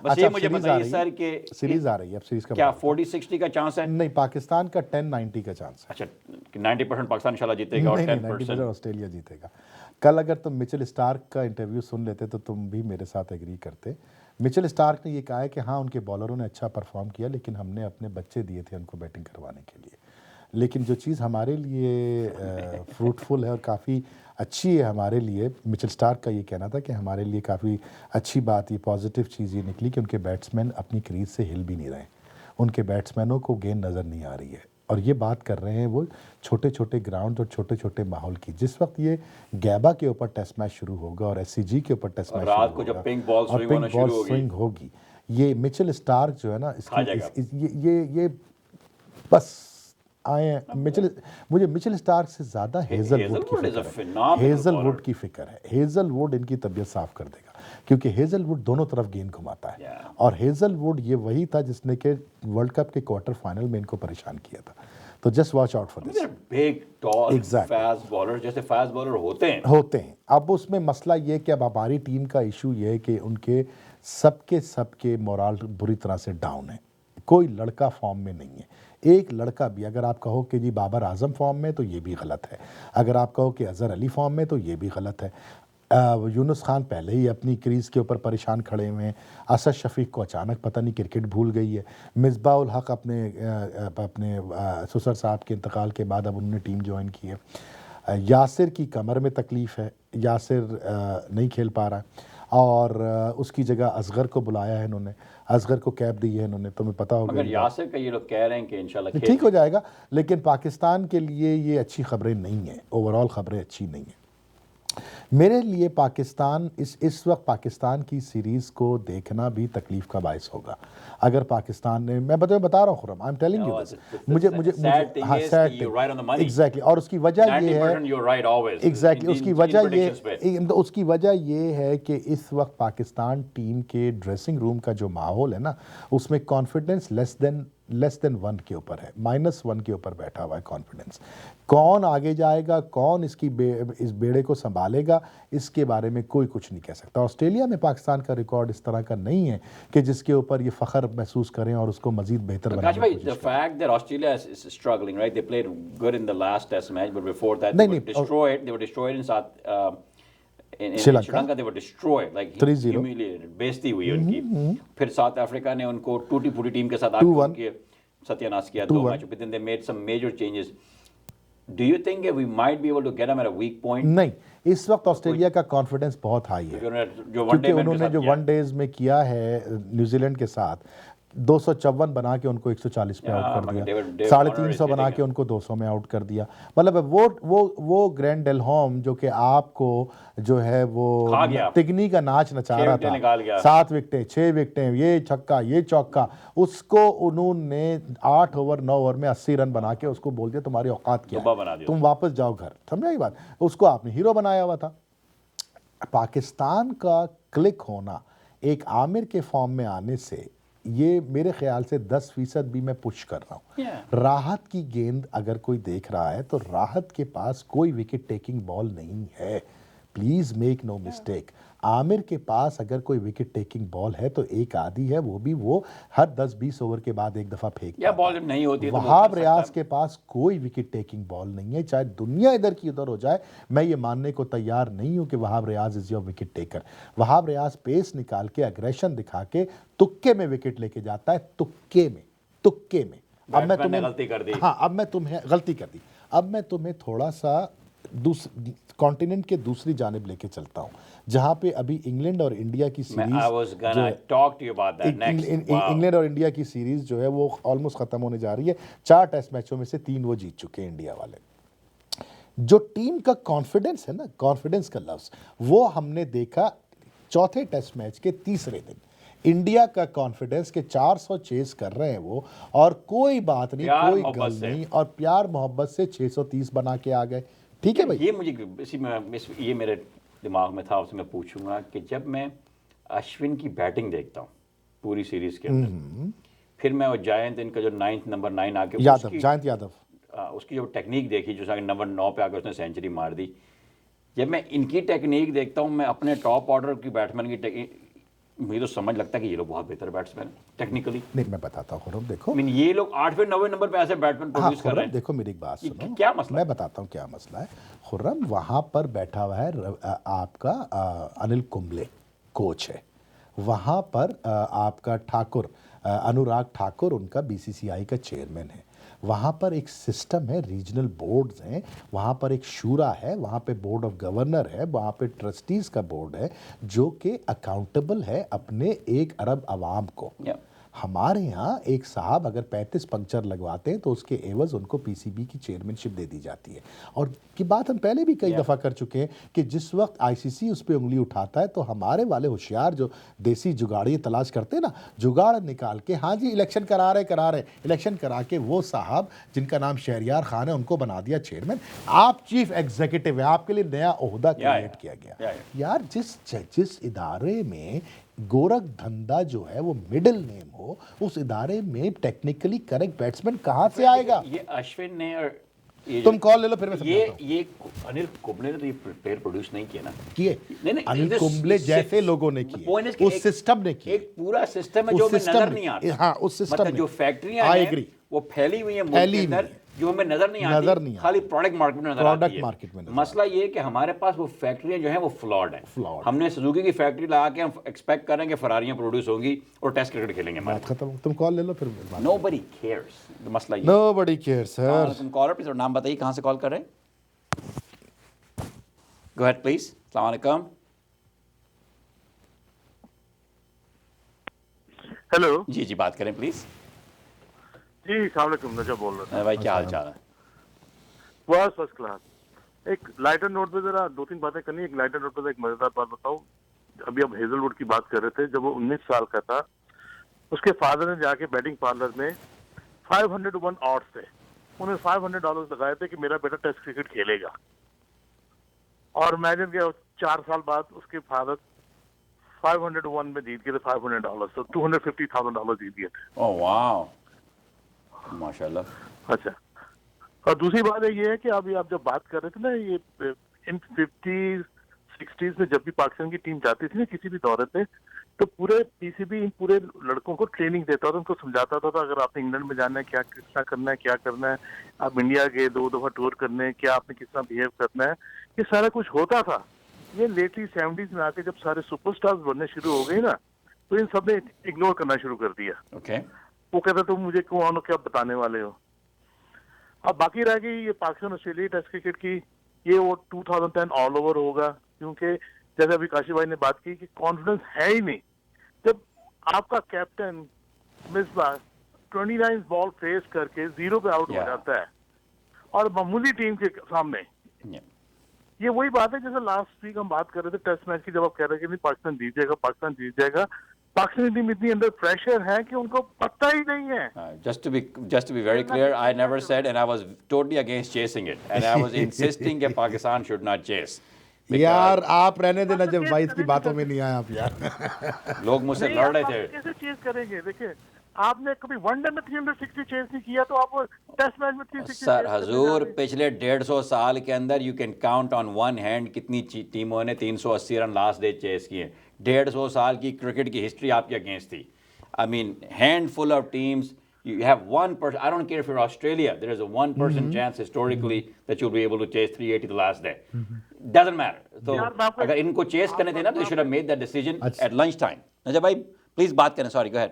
बस ये मुझे बताइए सर कि
सीरीज आ रही है, अब सीरीज का
क्या 40-60 का चांस है?
नहीं, पाकिस्तान का 10-90 का चांस है।
अच्छा, 90% पाकिस्तान इंशाल्लाह जीतेगा और
नहीं,
10%
90% ऑस्ट्रेलिया जीतेगा। कल अगर तुम मिचेल स्टार्क का इंटरव्यू सुन लेते तो तुम भी मेरे साथ एग्री करते। मिचेल स्टार्क ने ये कहा है कि हाँ, उनके बॉलरों ने अच्छा परफॉर्म किया, लेकिन हमने अपने बच्चे दिए थे उनको बैटिंग करवाने के लिए। लेकिन जो चीज़ हमारे लिए फ्रूटफुल है और काफ़ी अच्छी है हमारे लिए, मिचेल स्टार्क का ये कहना था कि हमारे लिए काफ़ी अच्छी बात, ये पॉजिटिव चीज़ ये निकली कि उनके बैट्समैन अपनी क्रीज से हिल भी नहीं रहे, उनके बैट्समैनों को गेंद नज़र नहीं आ रही है। और ये बात कर रहे हैं वो छोटे छोटे ग्राउंड और छोटे छोटे माहौल की। जिस वक्त ये गैबा के ऊपर टेस्ट मैच शुरू होगा और SCG के ऊपर टेस्ट मैच
रात को जब पिंक बॉल
स्विंग होगी, ये मिचेल स्टार्क जो है ना, ये बस आए हैं। मुझे मिचेल स्टार्क से ज़्यादा हेज़लवुड की फ़िक्र है। हेज़लवुड इनकी तबीयत साफ़ कर देगा, क्योंकि हेज़लवुड दोनों तरफ गेंद घुमाता है। और हेज़लवुड ये वही था जिसने के वर्ल्ड कप के क्वार्टर फाइनल में इनको परेशान किया था। तो just watch out for this.
Big tall fast bowler, जैसे फास्ट बॉलर होते हैं।
अब उसमें मसला ये है कि अब हमारी टीम का इशू ये है कि उनके सबके मोराल बुरी तरह से डाउन है। कोई लड़का फॉर्म में नहीं है, एक लड़का भी। अगर आप कहो कि जी बाबर आजम फॉर्म में, तो ये भी गलत है। अगर आप कहो कि अज़हर अली फॉर्म में, तो ये भी गलत है। यूनुस खान पहले ही अपनी क्रीज़ के ऊपर परेशान खड़े हुए हैं। असद शफीक को अचानक पता नहीं क्रिकेट भूल गई है। मिसबाह उल हक अपने सुसर साहब के इंतकाल के बाद अब उन्होंने टीम ज्वाइन की है। यासिर की कमर में तकलीफ़ है, यासिर नहीं खेल पा रहा है, और उसकी जगह असगर को बुलाया है इन्होंने, असगर को कैप दी है इन्होंने। तुम्हें पता होगा,
मगर यासिर का ये लोग कह रहे हैं कि इंशाल्लाह
ठीक हो जाएगा, लेकिन पाकिस्तान के लिए ये अच्छी खबरें नहीं है। ओवरऑल खबरें अच्छी नहीं है मेरे लिए। पाकिस्तान इस वक्त पाकिस्तान की सीरीज़ को देखना भी तकलीफ़ का बायस होगा। अगर पाकिस्तान ने, मैं बता रहा हूँ Khurram, I am telling you, मुझे हाँ, सैड एग्जैक्टली। और उसकी वजह ये है, एग्जैक्टली उसकी वजह ये है कि इस वक्त पाकिस्तान टीम के ड्रेसिंग रूम का जो माहौल है ना, उसमें कॉन्फिडेंस लेस देन 1 के ऊपर है, -1 के ऊपर बैठा हुआ है कॉन्फिडेंस। कौन आगे जाएगा, कौन इस बेड़े को संभालेगा, इसके बारे में कोई कुछ नहीं कह सकता। ऑस्ट्रेलिया में पाकिस्तान का रिकॉर्ड इस तरह का नहीं है कि जिसके ऊपर ये फख्र महसूस करें और उसको मजीद बेहतर बनाने की कोशिश करें।
The fact that Australia is struggling, right? They played good in the last Test match, but before that they were destroyed in Sri Lanka. They were destroyed, like
3-0
humiliated, बेइज्जती हुई उनकी। फिर साउथ अफ्रीका ने उनको टूटी फूटी टीम के साथ आके सत्यानाश किया 2 match. But then they made some major changes. Do you think that we might be able to get them at a weak point?
नहीं, इस वक्त ऑस्ट्रेलिया का कॉन्फिडेंस बहुत हाई है, क्योंकि उन्होंने जो 1 डेज में किया है न्यूजीलैंड के साथ, 254 बना के उनको 140 पे आउट कर
मगर
दिया,
डेविड
350
वार्नर
बना
is
के उनको 200 में आउट कर दिया। मतलब वो ग्रैंड डेलहोम जो कि आपको जो है वो
खा गया।
तिगनी का नाच नचा
6
रहा
विकेटें निकाल गया।
था, 7 विकेटें 6 विकेटें, ये छक्का ये चौका, उसको उन्होंने 8 ओवर 9 ओवर में 80 रन बना के उसको बोल दिया तुम्हारी औकात क्या
दुब्बा
है,
बना दिया।
तुम वापस जाओ घर। समझा ये बात? उसको आपने हीरो बनाया हुआ था। पाकिस्तान का क्लिक होना एक आमिर के फॉर्म में आने से, ये मेरे ख्याल से 10% भी मैं पुश कर रहा हूँ।
Yeah.
राहत की गेंद अगर कोई देख रहा है तो राहत के पास कोई विकेट टेकिंग बॉल नहीं है, please make no mistake. Aamir के पास अगर कोई विकेट टेकिंग बॉल है तो एक आधी है, वो भी वो हर 10-20 ओवर के बाद एक दफा फेंक
या
पाता
बॉल
है।
जब नहीं होती है तो वो
वहाब
कर सकता
रियाज
है।
के पास कोई विकेट टेकिंग बॉल नहीं है, चाहे दुनिया इधर की उधर हो जाए, मैं ये मानने को तैयार नहीं हूं कि Wahab Riaz is your wicket taker. Wahab Riaz pace निकाल के, अग्रेशन दिखा के तुक्के में विकेट लेके जाता है, तुक्के में। अब मैं
बैट्समैन ने
तुम्हें
गलती कर दी।
हाँ, अब मैं तुम्हें गलती कर दी। अब मैं तुम्हें थोड़ा सा कॉन्टिनेंट के दूसरी जानिब लेके चलता हूं, जहां पे अभी इंग्लैंड और इंडिया की
I was
series
gonna talk to you about that next. Wow.
England और इंडिया की सीरीज जो है वो ऑलमोस्ट खत्म होने जा रही है। 4 टेस्ट मैचों में से 3 वो जीत चुके हैं इंडिया वाले। जो टीम का कॉन्फिडेंस है ना, कॉन्फिडेंस का लफ्ज, वो हमने देखा चौथे टेस्ट मैच के तीसरे दिन। इंडिया का कॉन्फिडेंस के 400 चेस कर रहे हैं वो, और कोई बात नहीं,
प्यार
कोई
मोहब्बत
गल
से।
नहीं, और प्यार मोहब्बत से 630 बना के आ गए। ठीक है भाई।
ये मुझे ये मेरे दिमाग में था, उससे मैं पूछूंगा कि जब मैं अश्विन की बैटिंग देखता हूँ पूरी सीरीज के अंदर, फिर मैं वो जायंत इनका जो 9th नंबर 9 आके
यादव, जयंत यादव,
उसकी जो टेक्निक देखी, जो नंबर 9 पे आकर उसने सेंचुरी मार दी। जब मैं इनकी टेक्निक देखता हूँ, मैं अपने टॉप ऑर्डर की बैट्समैन की टेक्निक, मुझे तो समझ लगता है कि ये लोग बहुत बेहतर बैट्समैन टेक्निकली।
नहीं मैं बताता हूँ खुर्रम, देखो
ये लोग 8वें 9वें नंबर पे ऐसे बैट्समैन
हाँ
प्रोड्यूस कर रहे
खुर्रम,
हैं।
देखो मेरी एक बात
ये
सुनो,
क्या मसला
मैं बताता हूँ क्या मसला है। खुर्रम, वहाँ पर बैठा हुआ है आपका अनिल कुंबले कोच है, वहाँ पर आपका ठाकुर अनुराग ठाकुर उनका बीसीसीआई का चेयरमैन है, वहाँ पर एक सिस्टम है, रीजनल बोर्ड्स हैं, वहाँ पर एक शूरा है, वहाँ पे बोर्ड ऑफ गवर्नर है, वहाँ पे ट्रस्टीज़ का बोर्ड है जो कि अकाउंटेबल है अपने 1 अरब आवाम को। हमारे यहाँ एक साहब अगर 35 पंक्चर लगवाते हैं तो उसके एवज उनको पीसीबी की चेयरमैनशिप दे दी जाती है। और की बात हम पहले भी कई दफ़ा कर चुके हैं कि जिस वक्त आईसीसी उस पर उंगली उठाता है तो हमारे वाले होशियार जो देसी जुगाड़ी तलाश करते हैं ना, जुगाड़ निकाल के, हाँ जी इलेक्शन करा रहे इलेक्शन करा के वो साहब जिनका नाम शहरियार खान है उनको बना दिया चेयरमैन। आप चीफ एग्जीक्यूटिव है, आपके लिए नया ओहदा क्रिएट किया गया। यार जिस इदारे में गोरख धंधा जो है वो मिडिल नेम हो, उस इदारे में टेक्निकली करेक्ट बैट्समैन कहाँ से आएगा?
ये अश्विन ने और
तुम कॉल ले लो फिर मैं समझाता हूं।
ये अनिल कुंबले ने तो ये प्लेयर प्रोड्यूस नहीं किया ना,
किए
नहीं,
अनिल कुंबले जैसे लोगों ने किए, उस सिस्टम ने किए।
एक पूरा सिस्टम है जो हमें नजर नहीं आता।
हाँ, उस सिस्टम
मतलब जो फैक्ट्रियां हैं वो फैली हुई हैं मुल्क के अंदर, जो हमें नजर नहीं आती, खाली प्रोडक्ट मार्केट में नजर आती है। मसला ये है कि हमारे पास वो फैक्ट्रियां जो हैं वो फ्लॉड हैं। हमने सुजुकी की फैक्ट्री लगा के हम एक्सपेक्ट कर रहे हैं कि फरारियां प्रोड्यूस होंगी और टेस्ट क्रिकेट खेलेंगे।
बात खत्म, तुम कॉल ले लो फिर।
Nobody cares। मसला ये
Nobody cares सर।
तुम कॉलर प्लीज और नाम बताइए, कहां से कॉल कर रहे हैं? Go ahead please. अस्सलाम वालेकुम।
हेलो
जी बात करें प्लीज।
जी अस्सलाम वालेकुम, नजर बोल रहा था।
भाई क्या हाल चाल है?
बस फर्स्ट क्लास। एक लाइटर नोट पे जरा 2-3 बातें करनी। एक लाइटर नोट पे एक मजेदार बात बताऊं। अभी आप हेजलवुड की बात कर रहे थे, जब वो 19 साल का था उसके फादर ने जाके बैटिंग पार्लर में 501 ऑड्स थे, उन्हें $500 लगाए थे कि मेरा बेटा टेस्ट क्रिकेट खेलेगा। और इमेजिन किया 4 साल बाद उसके फादर 501 में जीत गए थे $500, तो $250,000 जीत गए थे।
ओह वाह, माशाल्लाह।
अच्छा, और दूसरी बात ये है कि अभी आप जब बात कर रहे थे ना, ये इन 50s 60s में जब भी पाकिस्तान की टीम जाती थी ना किसी भी दौरे पे, तो पूरे पीसीबी इन पूरे लड़कों को ट्रेनिंग देता था, उनको समझाता था अगर आपने इंग्लैंड में जाना है क्या किस तरह करना है, क्या करना है, आप इंडिया गए 2 दफा टूर करने, क्या आपने किस तरह बिहेव करना है, ये सारा कुछ होता था। ये लेटली 70s में आके जब सारे सुपरस्टार्स बनने शुरू हो गए ना, तो इन सब ने इग्नोर करना शुरू कर दिया। वो कहते तुम मुझे कौन हो, क्या बताने वाले हो। अब बाकी रह गई ये पाकिस्तान ऑस्ट्रेलिया टेस्ट क्रिकेट की, ये वो 2010 ऑल ओवर होगा, क्योंकि जैसे अभी काशी भाई ने बात की कि कॉन्फिडेंस है ही नहीं। जब आपका कैप्टन मिसबाह 29 बॉल फेस करके 0 पे आउट हो
Yeah.
जाता है और मामूली टीम के सामने।
Yeah.
ये वही बात है जैसे लास्ट वीक हम बात कर रहे थे टेस्ट मैच की, जब आप कह रहे थे कि नहीं पाकिस्तान जीत जाएगा, पाकिस्तान जीत जाएगा। पाकिस्तानी टीम इतनी अंडर प्रेशर है कि उनको पता ही नहीं है।
Just to be very clear, I never said, and I was totally against chasing it, and I was insisting that Pakistan should not chase.
यार आप रहने देना, जब भाई इसकी बातों में नहीं आए आप यार।
लोग मुझसे
नहीं,
लड़
आप
रहे थे।
कैसे चेस करेंगे? देखिए आपने कभी वनडे में 360 चेस नहीं किया, तो आप टेस्ट मैच में 360
सर हजूर, पिछले 150 साल के अंदर you can count on one hand कितनी टीमों ने 380 रन लास्ट डे चेस किए। 150 साल की क्रिकेट की हिस्ट्री आपके अगेंस्ट थी। I mean handful of teams, you have one person. I don't care if you're Australia, there is a 1% chance historically that you'll be able to chase 380 the last day. Doesn't matter. तो
यार, मैं आपको-
अगर इनको chess करने थे ना, तो they should have made that decision
अच्छा।
at lunch time. नजर भाई प्लीज बात करें, सॉरी, गो अहेड।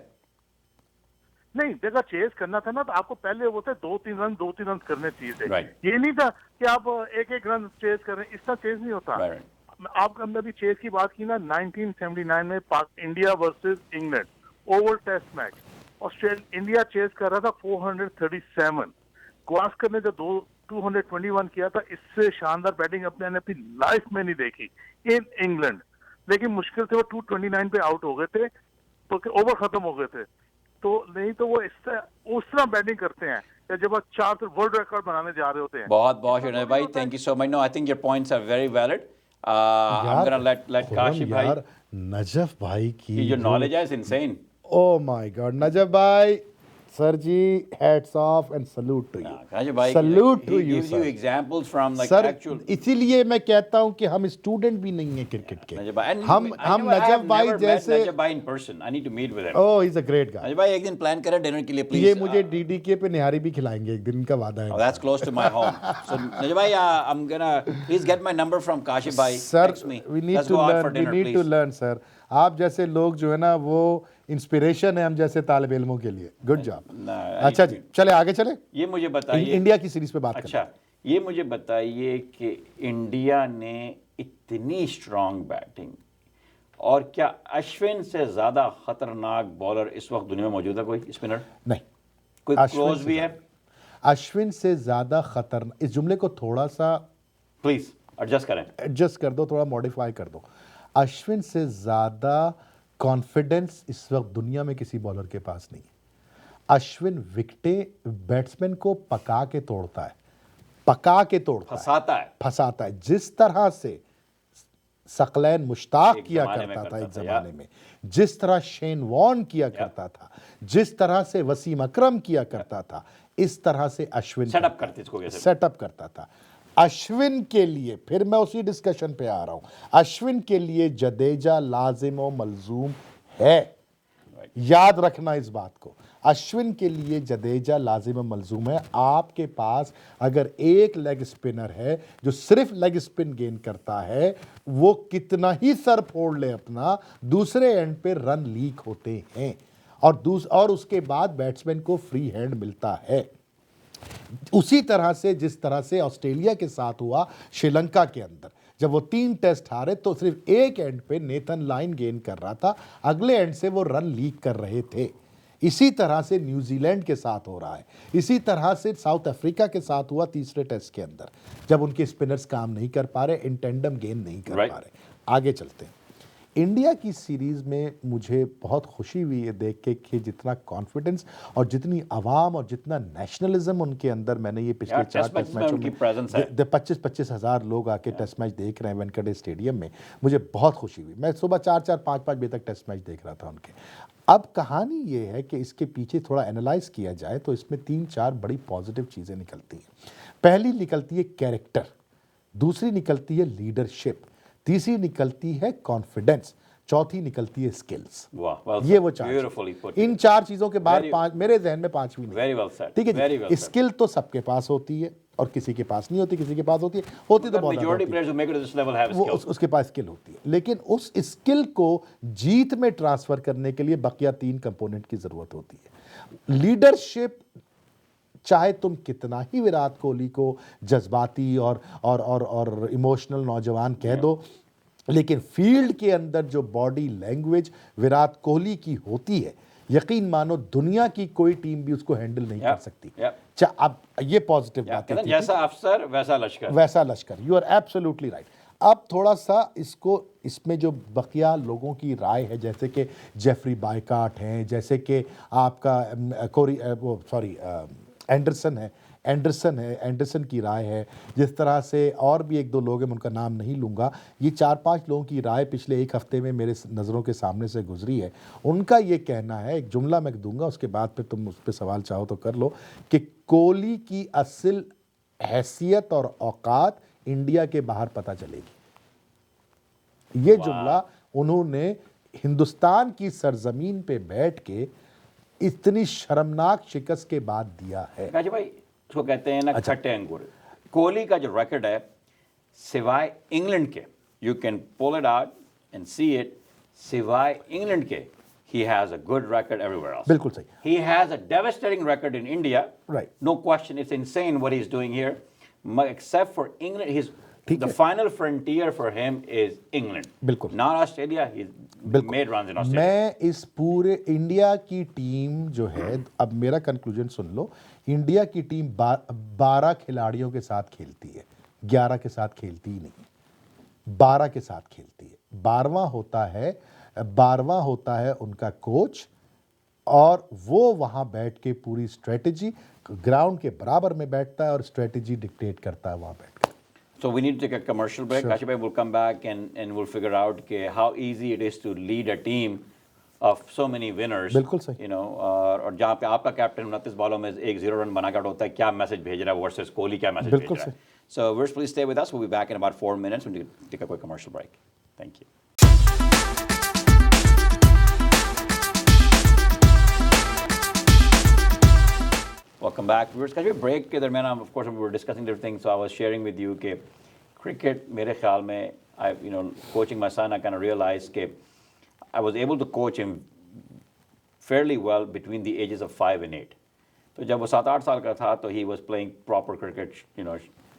नहीं, जगह चेस करना था ना, तो आपको पहले वो थे 2-3 रन करने चाहिए थे।
Right.
ये नहीं था कि आप एक रन चेस कर रहे हैं, इतना चेस नहीं होता।
Right.
आपको हमने अभी चेस की बात की ना, 1979 में India versus England Oval test match, India chase कर रहा था 437, गावस्कर ने जो 221 किया था, इससे शानदार बैटिंग अपने अपनी लाइफ में नहीं देखी इन इंग्लैंड। लेकिन मुश्किल से वो 229 पे आउट हो गए थे, तो ओवर खत्म हो गए थे। तो नहीं तो वो इससे उस तरह बैटिंग करते हैं कि जब आप 4 वर्ल्ड रिकॉर्ड बनाने जा रहे होते हैं।
बहुत बहुत शुक्रिया भाई, thank you so much. No, I think your points are very valid. I'm gonna let
Khurram
Kashif भाई,
यार, नजफ भाई की
जो नॉलेज है is insane.
Oh my god, Najaf भाई, sir ji, hats off and salute to you,
Kashif भाई,
salute to
he
you
gives you
sir.
examples from like
sir
actual।
इसीलिए मैं कहता हूं कि हम स्टूडेंट भी नहीं है क्रिकेट के।
नजर भाई, and
हम
I never- I
Najaf
have
भाई
never met
जैसे,
नजर भाई in person. I need to meet with him।
Oh he is a great guy.
नजर भाई एक दिन प्लान करें डिनर के लिए प्लीज।
ये मुझे डीडीके पे निहारी भी खिलाएंगे एक दिन, इनका वादा है।
Oh, that's close to my home. So Najib bhai, I'm gonna please get my number from Kashif bhai.
Sir
Text me.
We need
Let's
to
go out for
learn, we
dinner,
need to
please.
Learn sir. आप जैसे लोग जो है ना, वो inspiration है हम जैसे तालिब इल्मों के लिए। Good job.
No,
अच्छा जी, चले आगे चले,
ये मुझे बताइए।
इंडिया की सीरीज पे बात करें।
अच्छा, ये मुझे बताइए कि इंडिया ने इतनी स्ट्रांग बैटिंग, और क्या अश्विन से ज्यादा खतरनाक बॉलर इस वक्त दुनिया में मौजूद है? कोई स्पिनर,
नहीं,
कोई
अश्विन
क्लोज
से
भी है?
अश्विन से ज्यादा खतरनाक, इस जुमले को थोड़ा सा
प्लीज एडजस्ट करें।
एडजस्ट कर दो, थोड़ा मॉडिफाई कर दो। अश्विन से ज्यादा कॉन्फिडेंस इस वक्त दुनिया में किसी बॉलर के पास नहीं है। अश्विन विकेटें बैट्समैन को पका के तोड़ता है, पका के तोड़ता है,
फंसाता है।
फंसाता है। जिस तरह से सकलैन मुश्ताक
एक
किया
जमाने में
करता था एक
करता था,
जमाने में, जिस तरह शेन वॉर्न किया करता था, जिस तरह से वसीम अकरम किया करता था, इस तरह से अश्विन
सेटअप करते इसको कैसे?
सेटअप करता था। अश्विन के लिए, फिर मैं उसी डिस्कशन पे आ रहा हूं, अश्विन के लिए जडेजा लाजिम व मलजूम है। याद रखना इस बात को, अश्विन के लिए जडेजा लाजिम व मलजूम है। आपके पास अगर एक लेग स्पिनर है जो सिर्फ लेग स्पिन गेन करता है, वो कितना ही सर फोड़ ले अपना, दूसरे एंड पे रन लीक होते हैं, और उसके बाद बैट्समैन को फ्री हैंड मिलता है। उसी तरह से जिस तरह से ऑस्ट्रेलिया के साथ हुआ श्रीलंका के अंदर, जब वो 3 टेस्ट हारे तो सिर्फ एक एंड पे नेथन लाइन गेन कर रहा था, अगले एंड से वो रन लीक कर रहे थे। इसी तरह से न्यूजीलैंड के साथ हो रहा है, इसी तरह से साउथ अफ्रीका के साथ हुआ तीसरे टेस्ट के अंदर, जब उनके स्पिनर्स काम नहीं कर पा रहे, इन टेंडम गेन नहीं कर पा रहे। आगे चलते हैं। इंडिया की सीरीज में मुझे बहुत खुशी हुई है देख के कि जितना कॉन्फिडेंस और जितनी आवाम और जितना नेशनलिज्म उनके अंदर, मैंने ये पिछले 4 टेस्ट मैचों में 25-25 हज़ार लोग आके टेस्ट मैच देख रहे हैं वेंकटेश स्टेडियम में, मुझे बहुत खुशी हुई। मैं सुबह 4-4, 5-5 बजे तक टेस्ट मैच देख रहा था उनके। अब कहानी ये है कि इसके पीछे थोड़ा एनालाइज किया जाए तो इसमें 3-4 बड़ी पॉजिटिव चीज़ें निकलती हैं। पहली निकलती है कैरेक्टर, दूसरी निकलती है लीडरशिप, तीसरी निकलती है कॉन्फिडेंस, चौथी निकलती है स्किल्स। ये वो 4, इन 4 चीजों के बाद 5 मेरे जहन में 5वीं नहीं।
Very well said.
ठीक है जी। स्किल तो सबके पास होती है और किसी के पास नहीं होती, किसी के पास होती है तो बहुत
majority players who make it to this level have skills,
उसके पास स्किल होती है। लेकिन उस स्किल को जीत में ट्रांसफर करने के लिए बकिया 3 कंपोनेंट की जरूरत होती है। लीडरशिप, चाहे तुम कितना ही विराट कोहली को जज्बाती और इमोशनल नौजवान कह दो, लेकिन फील्ड के अंदर जो बॉडी लैंग्वेज विराट कोहली की होती है, यकीन मानो दुनिया की कोई टीम भी उसको हैंडल नहीं कर सकती।
yeah.
अब ये पॉजिटिव बात
कहते
है
हैं, जैसा अफसर वैसा लश्कर।
वैसा लश्कर, यू आर एब्सोल्युटली राइट। अब थोड़ा सा इसको, इसमें जो बकिया लोगों की राय है, जैसे कि जेफरी बायकाट हैं, जैसे कि आपका एंडरसन की राय है, जिस तरह से और भी एक दो लोग हैं, मैं उनका नाम नहीं लूँगा, ये 4-5 लोगों की राय पिछले एक हफ्ते में मेरे नज़रों के सामने से गुजरी है। उनका ये कहना है, एक जुमला मैं दूंगा, उसके बाद फिर तुम उस पर सवाल चाहो तो कर लो, कि कोहली की असल हैसियत और औकात इंडिया के बाहर पता चलेगी। ये जुमला उन्होंने हिंदुस्तान की सरजमीन पे बैठ के इतनी शर्मनाक शिकस्त के बाद दिया है।
काजी भाई, उसको कहते हैं ना खट्टे अंगूर। कोहली का जो रिकॉर्ड है, सिवाय इंग्लैंड के, you can pull it out and see it, सिवाय इंग्लैंड के he has a good record everywhere else.
बिल्कुल सही।
He has a devastating record in India.
Right.
No question. It's insane what he's doing here. Except for England, the final frontier for him is England.
बिल्कुल।
Not Australia. He's made runs in Australia.
मैं इस पूरे India की team जो है, अब मेरा conclusion सुन लो, India की टीम 12 खिलाड़ियों के साथ खेलती है, 11 के साथ खेलती ही नहीं, 12 के साथ खेलती है। 12वां होता है उनका कोच, और वो वहां बैठ के पूरी स्ट्रेटजी ग्राउंड के बराबर में बैठता है और स्ट्रेटजी डिक्टेट करता है वहां बैठ कर।
So we need to take a commercial break. Kashi bhai will come back and we'll figure out how easy it is to lead a team of so many winners.
बिल्कुल सही।
You know, और जहाँ पे आपका captain 29 बॉलों में एक 0 run बना कर होता है, क्या मैसेज भेज रहा है वर्सेस कोहली क्या मैसेज भेज रहा है। So viewers, please stay with us. We'll be back in about 4 minutes. We'll take a quick commercial break. Thank you. Welcome back, viewers. Kashi break के दरमियान हम, of course, we were discussing different things. So I was sharing with you कि cricket मेरे ख्याल में, coaching my son, I kind of realized कि I was able to coach him fairly well between the ages of 5 and 8. तो जब वो 7-8 साल का था, तो he was playing proper cricket,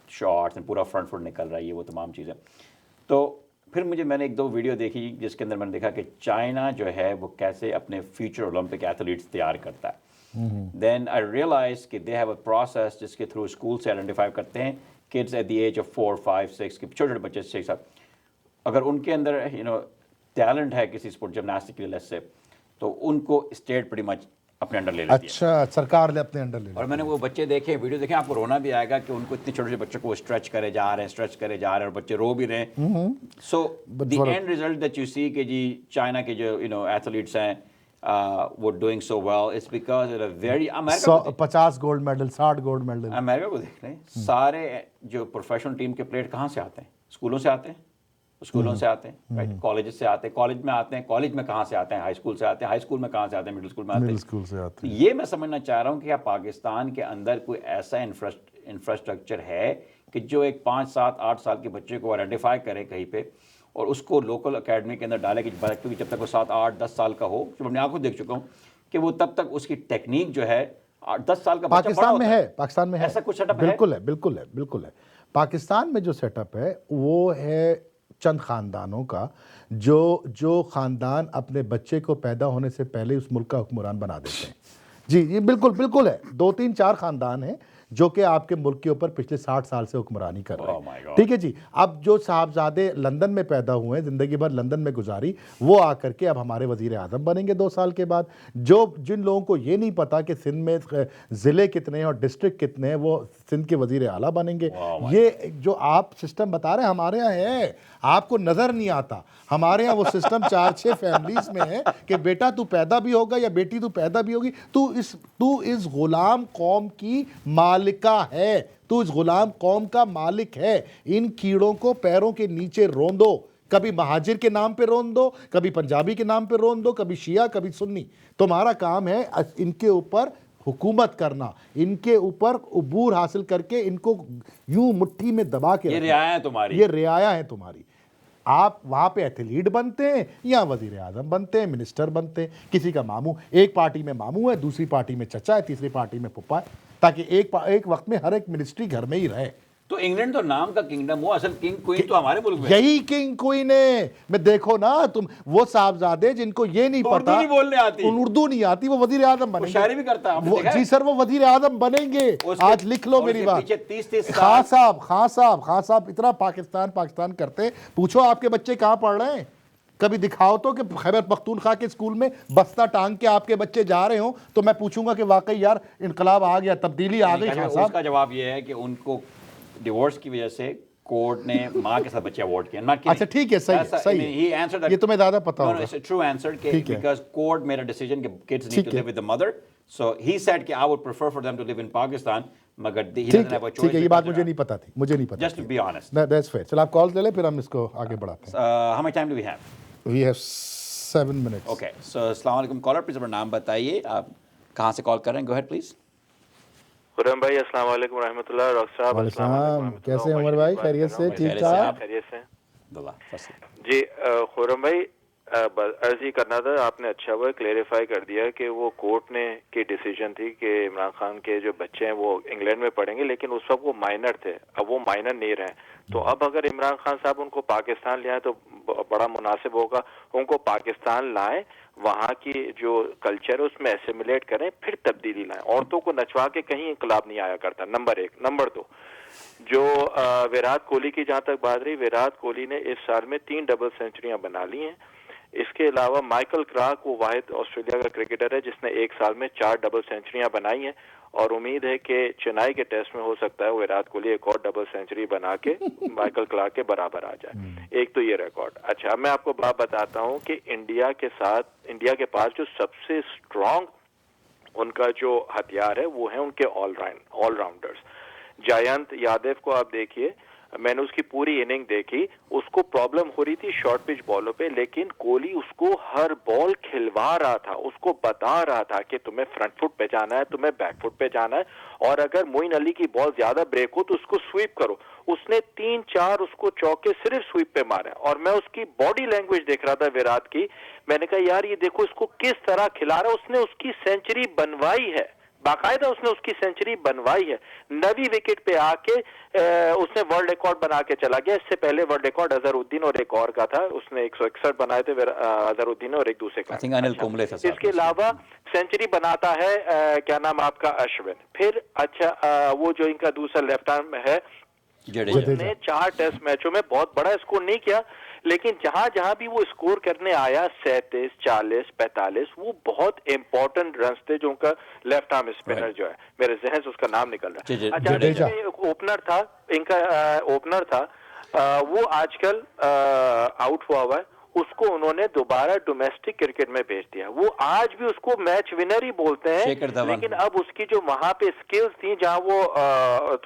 shots and पूरा front foot निकल रहा है, ये वो तमाम चीज़ें। तो फिर मैंने एक दो वीडियो देखी जिसके अंदर मैंने देखा कि चाइना जो है वो कैसे अपने फ्यूचर ओलंपिक एथलीट्स तैयार करता है। Then I realized कि they have a process जिसके थ्रू स्कूल से आइडेंटिफाई करते हैं kids at the age of 4, 5, 6 के छोटे बच्चे 6 अगर उनके अंदर टैलेंट है किसी स्पोर्ट, जिम्नास्टिक के लिए से, तो उनको स्टेट pretty much अपने अंडर ले लेती है।
अच्छा, सरकार ले अपने अंडर ले लेती है।
और मैंने वो बच्चे देखे, वीडियो देखे, आपको रोना भी आएगा कि उनको इतने छोटे बच्चों को स्ट्रेच करे जा रहे हैं और बच्चे रो भी रहे हैं। So the end result that you see कि जी चाइना के जो एथलीट्स हैं वो doing so well, it's because it a very
50 gold medal, 60 gold medal.
America को देख रहे हैं, सारे जो प्रोफेशनल टीम के प्लेयर कहाँ से आते हैं? स्कूलों से आते हैं, स्कूलों से आते हैं, राइट, कॉलेज से आते हैं, कॉलेज में आते हैं, कॉलेज में कहाँ से आते हैं? हाई स्कूल से आते हैं, हाई स्कूल में कहाँ से आते हैं? मिडिल स्कूल में आते हैं,
मिडिल स्कूल से आते हैं।
ये मैं समझना चाह रहा हूँ कि क्या पाकिस्तान के अंदर कोई ऐसा इंफ्रास्ट्रक्चर है कि जो एक 5, 7, 8 साल के बच्चे को आइडेंटिफाई करे कहीं पे और उसको लोकल एकेडमी के अंदर डाले कि क्योंकि जब तक वो 7, 8, 10 साल का हो, जब अपने आंखों देख चुका हूँ कि वो तब तक उसकी टेक्निक जो है 10 साल का
पाकिस्तान में है, पाकिस्तान में है
ऐसा कुछ सेटअप
बिल्कुल है, बिल्कुल है, बिल्कुल है। पाकिस्तान में जो सेटअप है वो है चंद खानदानों का, जो खानदान अपने बच्चे को पैदा होने से पहले उस मुल्क का हुक्मरान बना देते हैं। जी, ये बिल्कुल है। 2, 3, 4 खानदान हैं जो कि आपके मुल्क के ऊपर पिछले 60 साल से हुक्मरानी कर रहे हैं। ठीक है जी। अब जो साहबजादे लंदन में पैदा हुए हैं, जिंदगी भर लंदन में गुजारी, वो आकर के अब हमारे वजीर आज़म बनेंगे 2 साल के बाद। जिन लोगों को ये नहीं पता कि सिंध में ज़िले कितने हैं और डिस्ट्रिक्ट कितने हैं, वो सिंध के वजीर आला बनेंगे। ये जो आप सिस्टम बता रहे हैं हमारे यहाँ है, आपको नज़र नहीं आता। हमारे यहाँ वो सिस्टम 4-6 फैमिलीज में है कि बेटा तू पैदा भी होगा या बेटी तू पैदा भी होगी, तू इस गुलाम कौम की मालिका है, तू इस गुलाम कौम का मालिक है। इन कीड़ों को पैरों के नीचे रोंदो, कभी महाजिर के नाम पे रोन दो, कभी पंजाबी के नाम पे रोन दो, कभी शिया कभी सुन्नी। तुम्हारा काम है इनके ऊपर हुकूमत करना, इनके ऊपर उबूर हासिल करके इनको यूं मुट्ठी में दबा के,
ये रियाया तुम्हारी,
ये रियाया है तुम्हारी। आप वहाँ पे एथलीट बनते हैं या वजीर आज़म बनते हैं, मिनिस्टर बनते हैं, किसी का मामू, एक पार्टी में मामू है, दूसरी पार्टी में चचा है, तीसरी पार्टी में पुप्पा है, ताकि एक वक्त में हर एक मिनिस्ट्री घर में ही रहे।
तो इंग्लैंड तो नाम का किंगडम, वो असल किंग क्वीन तो हमारे मुल्क में।
यही किंग क्वीन है। मैं देखो ना, तुम वो साहबजादे जिनको ये नहीं
उर्दू
पता,
नहीं बोलने आती,
उन उर्दू नहीं आती, वो वजीर आजम
वो
बनेंगे।
शायरी भी करता है, आपने देखा है?
जी सर, वो वजीर आजम बनेंगे।
उसके-
आज लिख लो
और
मेरी
उसके
बात।
पीछे 30-30
खान
साल।
साहब इतना पाकिस्तान पाकिस्तान करते, पूछो आपके बच्चे कहाँ पढ़ रहे हैं? कभी दिखाओ तो कि खैबर पख्तूनख्वा के स्कूल में बस्ता टांग के आपके बच्चे जा रहे हो, तो मैं पूछूंगा कि वाकई यार इनकलाब आ गया, तब्दीली आ गई। खान साहब
उसका जवाब ये है कि उनको डिवोर्स की वजह से कोर्ट ने माँ के साथ बच्चे अवॉर्ड किया। Not kidding.
अच्छा ठीक है, सही है,
That's a-
सही
I mean,
है।
he answered that.
ये तुम्हें ज्यादा पता
No,
होगा।
no, it's a true answer
ठीक है।
because court made a decision कि kids need
ठीक
to
है।
live with the mother. So he said कि I would prefer for them to live in Pakistan, मगर he
ठीक
doesn't
है,
have a choice.
ठीक है, ये बात
because
मुझे नहीं पता थी, मुझे नहीं पता
Just to be honest.
That's fair. चलो आप कॉल ले ले, फिर हम इसको आगे बढ़ाते हैं।
How much time do we have?
We have 7 minutes.
Okay. So अस्सलाम वालेकुम कॉलर, प्लीज अपना नाम बताइए, आप कहाँ से कॉल कर रहे हैं? Go ahead please.
खुरम भाई अस्सलाम वालेकुम रहमतुल्लाह। डॉक्टर साहब अस्सलाम वालेकुम रहमतुल्लाह।
कैसे हैं उमर भाई? खैरियत से? ठीक
खैरियत से
ठाक?
आप?
खैरियत से
अब्दुल्ला, first.
जी। खुरम भाई अर्ज ही करना था, आपने अच्छा हुआ क्लेरिफाई कर दिया कि वो कोर्ट ने की डिसीजन थी कि इमरान खान के जो बच्चे हैं वो इंग्लैंड में पढ़ेंगे, लेकिन उस वक्त वो माइनर थे, अब वो माइनर नहीं रहे। तो अब अगर इमरान खान साहब उनको पाकिस्तान ले आए तो बड़ा मुनासिब होगा, उनको पाकिस्तान लाएं, वहाँ की जो कल्चर है उसमें एसिमिलेट करें, फिर तब्दीली लाएं। औरतों को नचवा के कहीं इंकलाब नहीं आया करता, नंबर 1। नंबर 2, जो विराट कोहली की जहां तक बात रही, विराट कोहली ने इस साल में 3 डबल सेंचुरियां बना ली हैं। इसके अलावा माइकल क्लार्क वो वाहिद ऑस्ट्रेलिया का क्रिकेटर है जिसने एक साल में 4 डबल सेंचुरियां बनाई हैं, और उम्मीद है कि चेन्नई के टेस्ट में हो सकता है विराट कोहली एक और डबल सेंचुरी बना के माइकल क्लार्क के बराबर आ जाए। एक तो ये रिकॉर्ड। अच्छा, मैं आपको बात बताता हूं कि इंडिया के पास जो सबसे स्ट्रांग उनका जो हथियार है वो है उनके ऑलराउंडर्स। जयंत यादव को आप देखिए, मैंने उसकी पूरी इनिंग देखी, उसको प्रॉब्लम हो रही थी शॉर्ट पिच बॉलों पे, लेकिन कोहली उसको हर बॉल खिलवा रहा था, उसको बता रहा था कि तुम्हें फ्रंट फुट पे जाना है, तुम्हें बैक फुट पे जाना है, और अगर मोइन अली की बॉल ज्यादा ब्रेक हो तो उसको स्वीप करो। उसने 3-4 उसको चौके सिर्फ स्वीप पे मारे, और मैं उसकी बॉडी लैंग्वेज देख रहा था विराट की, मैंने कहा यार ये देखो इसको किस तरह खिला रहा है। उसने उसकी सेंचुरी बनवाई है, बाकायदा उसने उसकी सेंचुरी बनवाई है। 9वीं विकेट पे आके उसने वर्ल्ड रिकॉर्ड बना के चला गया। इससे पहले वर्ल्ड रिकॉर्ड अजहरुद्दीन और एक और का था, उसने 161 बनाए थे अजहरुद्दीन और एक दूसरे का।
अनिल कुंबले था।
इसके अलावा सेंचुरी बनाता है क्या नाम आपका, अश्विन। फिर अच्छा वो जो इनका दूसरा लेफ्ट आर्म है, उसने 4 टेस्ट मैचों में बहुत बड़ा स्कोर नहीं किया, लेकिन जहां जहां भी वो स्कोर करने आया 37, 40, 45, वो बहुत इंपॉर्टेंट रन थे जो उनका लेफ्ट आर्म स्पिनर जो है, मेरे जहन से उसका नाम निकल रहा है। अच्छा, ओपनर था इनका, ओपनर था वो आजकल आउट हुआ है, उसको उन्होंने दोबारा डोमेस्टिक क्रिकेट में भेज दिया। वो आज भी उसको मैच विनर ही बोलते हैं, लेकिन अब उसकी जो वहां पे स्किल्स थी जहां वो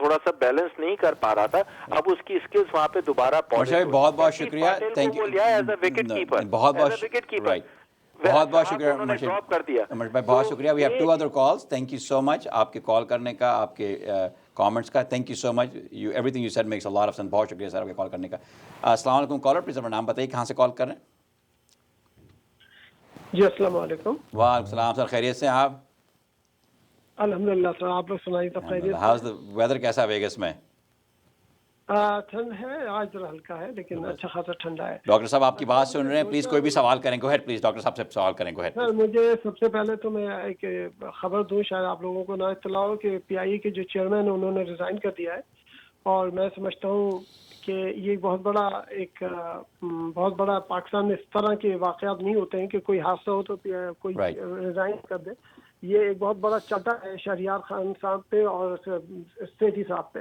थोड़ा सा बैलेंस नहीं कर पा रहा था, अब उसकी स्किल्स वहां पे दोबारा
बहुत बहुत शुक्रिया, thank you,
as a wicket keeper,
बहुत बहुत शुक्रिया,
ड्रॉप कर दिया।
बहुत शुक्रिया। We have 2 other calls, thank you so much आपके कॉल करने का, आपके कमेंट्स का, thank you so much. You everything you said makes a lot of sense. बहुत शुक्रिया सर आपके कॉल करने का। अस्सलाम वालेकुम कॉलर, प्लीज अपना नाम बताइए, कहाँ से कॉल कर रहे हैं?
जी अस्सलाम वालेकुम।
वालेकुम सलाम सर, खैरियत से आप?
अल्हम्दुलिल्लाह सर, आप लोग सुनाइए सब खैरियत?
हाउस द वेदर, कैसा है वेगस में?
ठंड है, आज जरा हल्का है लेकिन अच्छा खासा ठंडा है।
डॉक्टर साहब आपकी बात सुन रहे हैं, प्लीज कोई भी सवाल करें, गो अहेड प्लीज, डॉक्टर साहब से सवाल करें, गो अहेड।
सर मुझे सबसे पहले तो मैं एक खबर दूं, शायद आप लोगों को ना इत्तला हो कि पीआईए के जो चेयरमैन है उन्होंने रिजाइन कर दिया है, और मैं समझता हूँ कि ये बहुत बड़ा पाकिस्तान में इस तरह के वाक़यात नहीं होते हैं कि कोई हादसा हो तो कोई रिजाइन कर दे। ये एक बहुत बड़ा चटा है शहरियार खान साहब पे और सेठी साहब पे।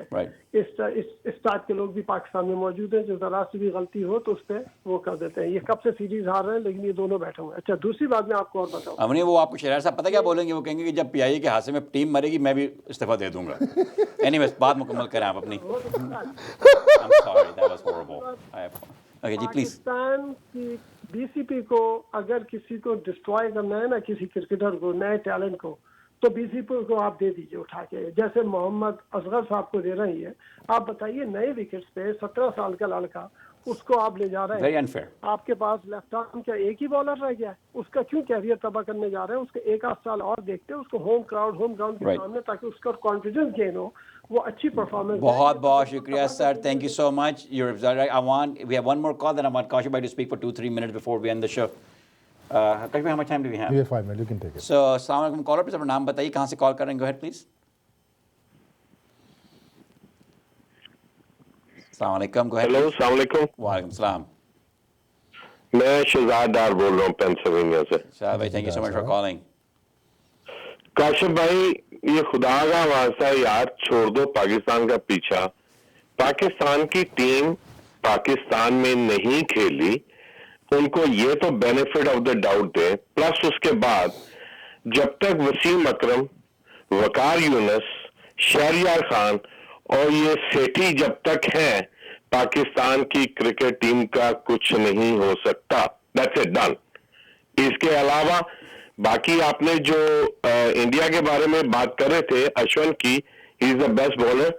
इस टाइप के लोग भी पाकिस्तान में मौजूद हैं, जो जरा सी भी गलती हो तो उस पर वो कर देते हैं। ये कब से सीरीज हार रहे हैं, लेकिन ये दोनों बैठे हुए हैं। अच्छा, दूसरी बात मैं आपको और बताऊँ,
अमनी वो आपको शहर साहब पता क्या बोलेंगे, वो कहेंगे कि जब पीआईए के हादसे में टीम मरेगी मैं भी इस्तीफा दे दूंगा। एनीवेज, बात मुकम्मल करें आप अपनी। I'm sorry, that was horrible. Okay, जी प्लीज।
पाकिस्तान की बीसीपी को अगर किसी को डिस्ट्रॉय करना है ना, किसी क्रिकेटर को, नए टैलेंट को, तो बीसीपी को आप दे दीजिए उठा के, जैसे मोहम्मद असगर साहब को दे रही है। आप बताइए, नए विकेट्स पे 17 साल का लड़का उसको आप ले जा रहे
Very
हैं।
unfair.
आपके पास लेफ्ट आर्म क्या एक ही बॉलर रह गया है, उसका क्यों कैरियर तबाह करने जा रहे हैं? उसके एक आध साल और देखते हैं उसको होम ग्राउंड के
Right.
सामने, ताकि उसका कॉन्फिडेंस गेन हो, वो अच्छी परफॉर्मेंस।
बहुत बहुत शुक्रिया sir, thank you so much. You're right. We have one more call, then I want Kaushik bhai to speak for 2-3 minutes before we end the show. Kaushik bhai, how much time do we have?
You have 5 minutes, you can take it.
So, अस्सलाम वालेकुम collar, please अपना नाम बताइए, कहाँ से call कर रहे हैं? Go ahead please. अस्सलाम वालेकुम, go ahead.
हेलो, अस्सलाम वालेकुम।
वालेकुम सलाम।
मैं शहजाद डार बोल रहा हूँ पेंसिल्वेनिया से।
शाह भाई, thank you so much for calling.
Kashif भाई, ये खुदा का वास्ता यार छोड़ दो पाकिस्तान का पीछा। पाकिस्तान की टीम पाकिस्तान में नहीं खेली, उनको ये तो benefit of the doubt they. Plus उसके बाद जब तक वसीम अकरम, वकार यूनुस, शहरियार खान और ये सेठी जब तक हैं, पाकिस्तान की क्रिकेट टीम का कुछ नहीं हो सकता। That's it, done. इसके अलावा बाकी आपने जो इंडिया के बारे में बात कर रहे थे, अश्विन की, he is the best bowler.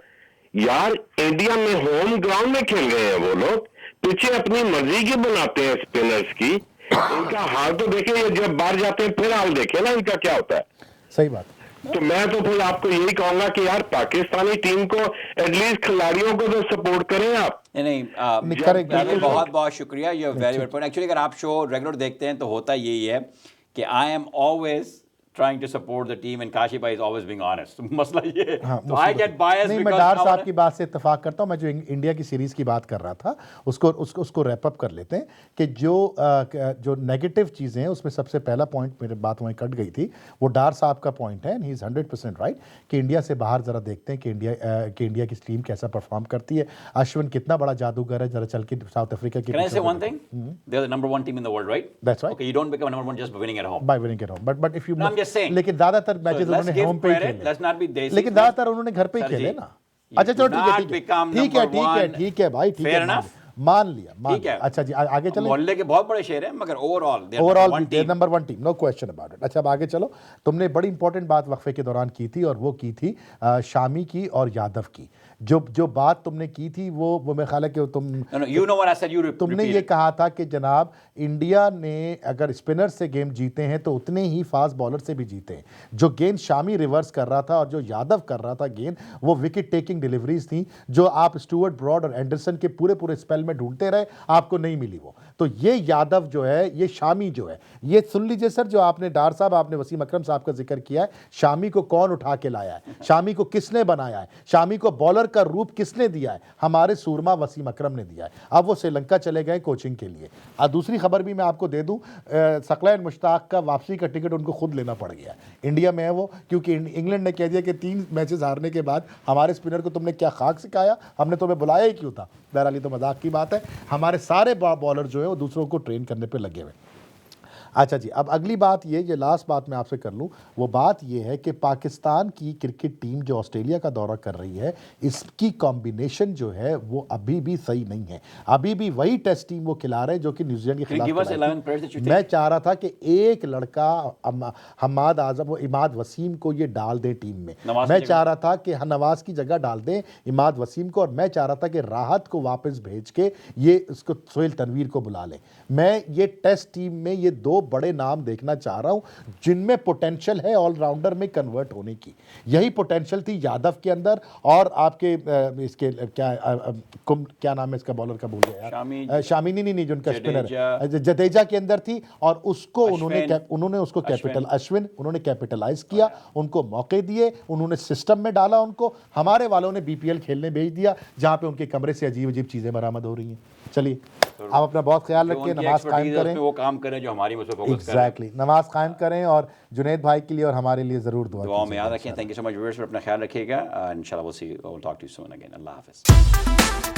यार इंडिया में होम ग्राउंड में खेल रहे हैं वो लोग, पीछे अपनी मर्जी की बनाते हैं स्पिनर्स की। इनका हाल तो देखे, ये जब बाहर जाते हैं फिर हाल देखे ना इनका क्या होता है।
सही बात।
तो मैं तो फिर आपको यही कहूंगा कि यार पाकिस्तानी टीम को एटलीस्ट खिलाड़ियों को तो सपोर्ट करें आप।
नहीं, बहुत बहुत शुक्रिया, you very very point. Actually अगर आप शो रेगुलर देखते हैं तो होता यही है कि I am always trying to support the team and Kashi bhai is always being honest. मसला ये है, तो I get biased
नहीं,
because
मैं डार साहब की बात से इत्तेफाक करता हूँ। मैं जो इंडिया की सीरीज की बात कर रहा था उसको रैप अप कर लेते हैं कि जो नेगेटिव चीज़ें हैं उसमें सबसे पहला पॉइंट, मेरे बात वहीं कट गई थी, वो डार साहब का पॉइंट है, ही इज़ 100% राइट कि इंडिया से बाहर ज़रा देखते हैं कि इंडिया की टीम कैसा परफॉर्म करती है। अश्विन कितना बड़ा जादूगर है, ज़रा चल के साउथ अफ्रीका की।
Can I say one thing? They're the number one team in the world, right?
That's right.
Okay, you don't become number one just by winning at home.
By winning at home, but if you,
No, I'm just saying.
लेकिन ज़्यादातर matches
So let's
उन्होंने
give
home पे ही
credit,
खेले,
let's not be desi.
लेकिन ज़्यादातर उन्होंने घर पे ही
Sir
खेले
जी,
ना।
you
अच्छा चलो
do not become
ठीक है
number one.
ठीक है भाई, ठीक
Fair
है,
enough.
मान लिया।
ठीक है।
अच्छा जी, आगे चलें।
मोहल्ले के बहुत बड़े शहर हैं, मगर overall
number one team, no question about it. अच्छा अब आगे चलो, तुमने बड़ी इंपॉर्टेंट बात वक्फे के दौरान की थी, और वो की थी शामी की और यादव की। जो बात तुमने की थी वो मेरे ख्याल है कि तुमने ये कहा था कि जनाब इंडिया ने अगर स्पिनर से गेम जीते हैं तो उतने ही फास्ट बॉलर से भी जीते हैं। जो गेंद शामी रिवर्स कर रहा था और जो यादव कर रहा था गेंद, वो विकेट टेकिंग डिलीवरीज थी जो आप स्टुअर्ट ब्रॉड और एंडरसन के पूरे स्पेल में ढूंढते रहे, आपको नहीं मिली वो। तो ये यादव जो है, ये शामी जो है, ये सुन लीजिए सर, जो आपने डार साहब, आपने वसीम अकरम साहब का जिक्र किया है, शामी को कौन उठा के लाया है, शामी को किसने बनाया है, शामी को बॉलर का रूप किसने दिया है? हमारे सूरमा वसीम अकरम ने दिया है। अब वो श्रीलंका चले गए कोचिंग के लिए। दूसरी खबर भी मैं आपको दे दूं, सकलैन मुश्ताक का वापसी का टिकट उनको खुद लेना पड़ गया। इंडिया में है वो, क्योंकि इंग्लैंड ने कह दिया कि 3 मैचेस हारने के बाद हमारे स्पिनर को तुमने क्या खाक सिखाया, हमने तुम्हें बुलाया ही क्यों था। बहरहाल ये तो मजाक की बात है। हमारे सारे बॉलर जो है वो दूसरों को ट्रेन करने पर लगे हुए। अच्छा जी, अब अगली बात ये लास्ट बात मैं आपसे कर लूँ, वो बात ये है कि पाकिस्तान की क्रिकेट टीम जो ऑस्ट्रेलिया का दौरा कर रही है, इसकी कॉम्बिनेशन जो है वो अभी भी सही नहीं है। अभी भी वही टेस्ट टीम वो खिला रहे हैं जो कि न्यूजीलैंड के खिलाफ। मैं चाह रहा था कि एक लड़का हमाद आजम, वो इमाद वसीम को ये डाल दें टीम में। मैं चाह रहा था कि नवाज की जगह डाल दें इमाद वसीम को, और मैं चाह रहा था कि राहत को वापस भेज के ये इसको सोहेल तनवीर को बुला लें। मैं ये टेस्ट टीम में ये 2 बड़े नाम देखना चाह रहा हूं जिनमें पोटेंशियल है ऑलराउंडर में कन्वर्ट होने की। यही पोटेंशियल थी यादव के अंदर, और आपके इसके क्या नाम है इसका बॉलर का, भूल गया यार, शामी नहीं जो उनका स्पिनर है, जडेजा के अंदर थी, और उसको उन्होंने उसको अश्विन उन्होंने कैपिटलाइज किया, उनको मौके दिए, उन्होंने सिस्टम में डाला उनको। हमारे वालों ने बीपीएल खेलने भेज दिया जहां पे उनके कमरे से अजीब अजीब चीजें बरामद हो रही हैं। चलिए आप अपना बहुत ख्याल रखें, नमाज कायम करें,
वो काम करें जो हमारी मुझे फोकस करें।
एग्जैक्टली, नमाज कायम करें, और जुनैद भाई के लिए और हमारे लिए जरूर दुआ
में याद रखें। Thank you so much viewers, अपना ख्याल रखिएगा। इंशाल्लाह we'll see you, we'll talk to you soon again. अल्लाह हाफिज़।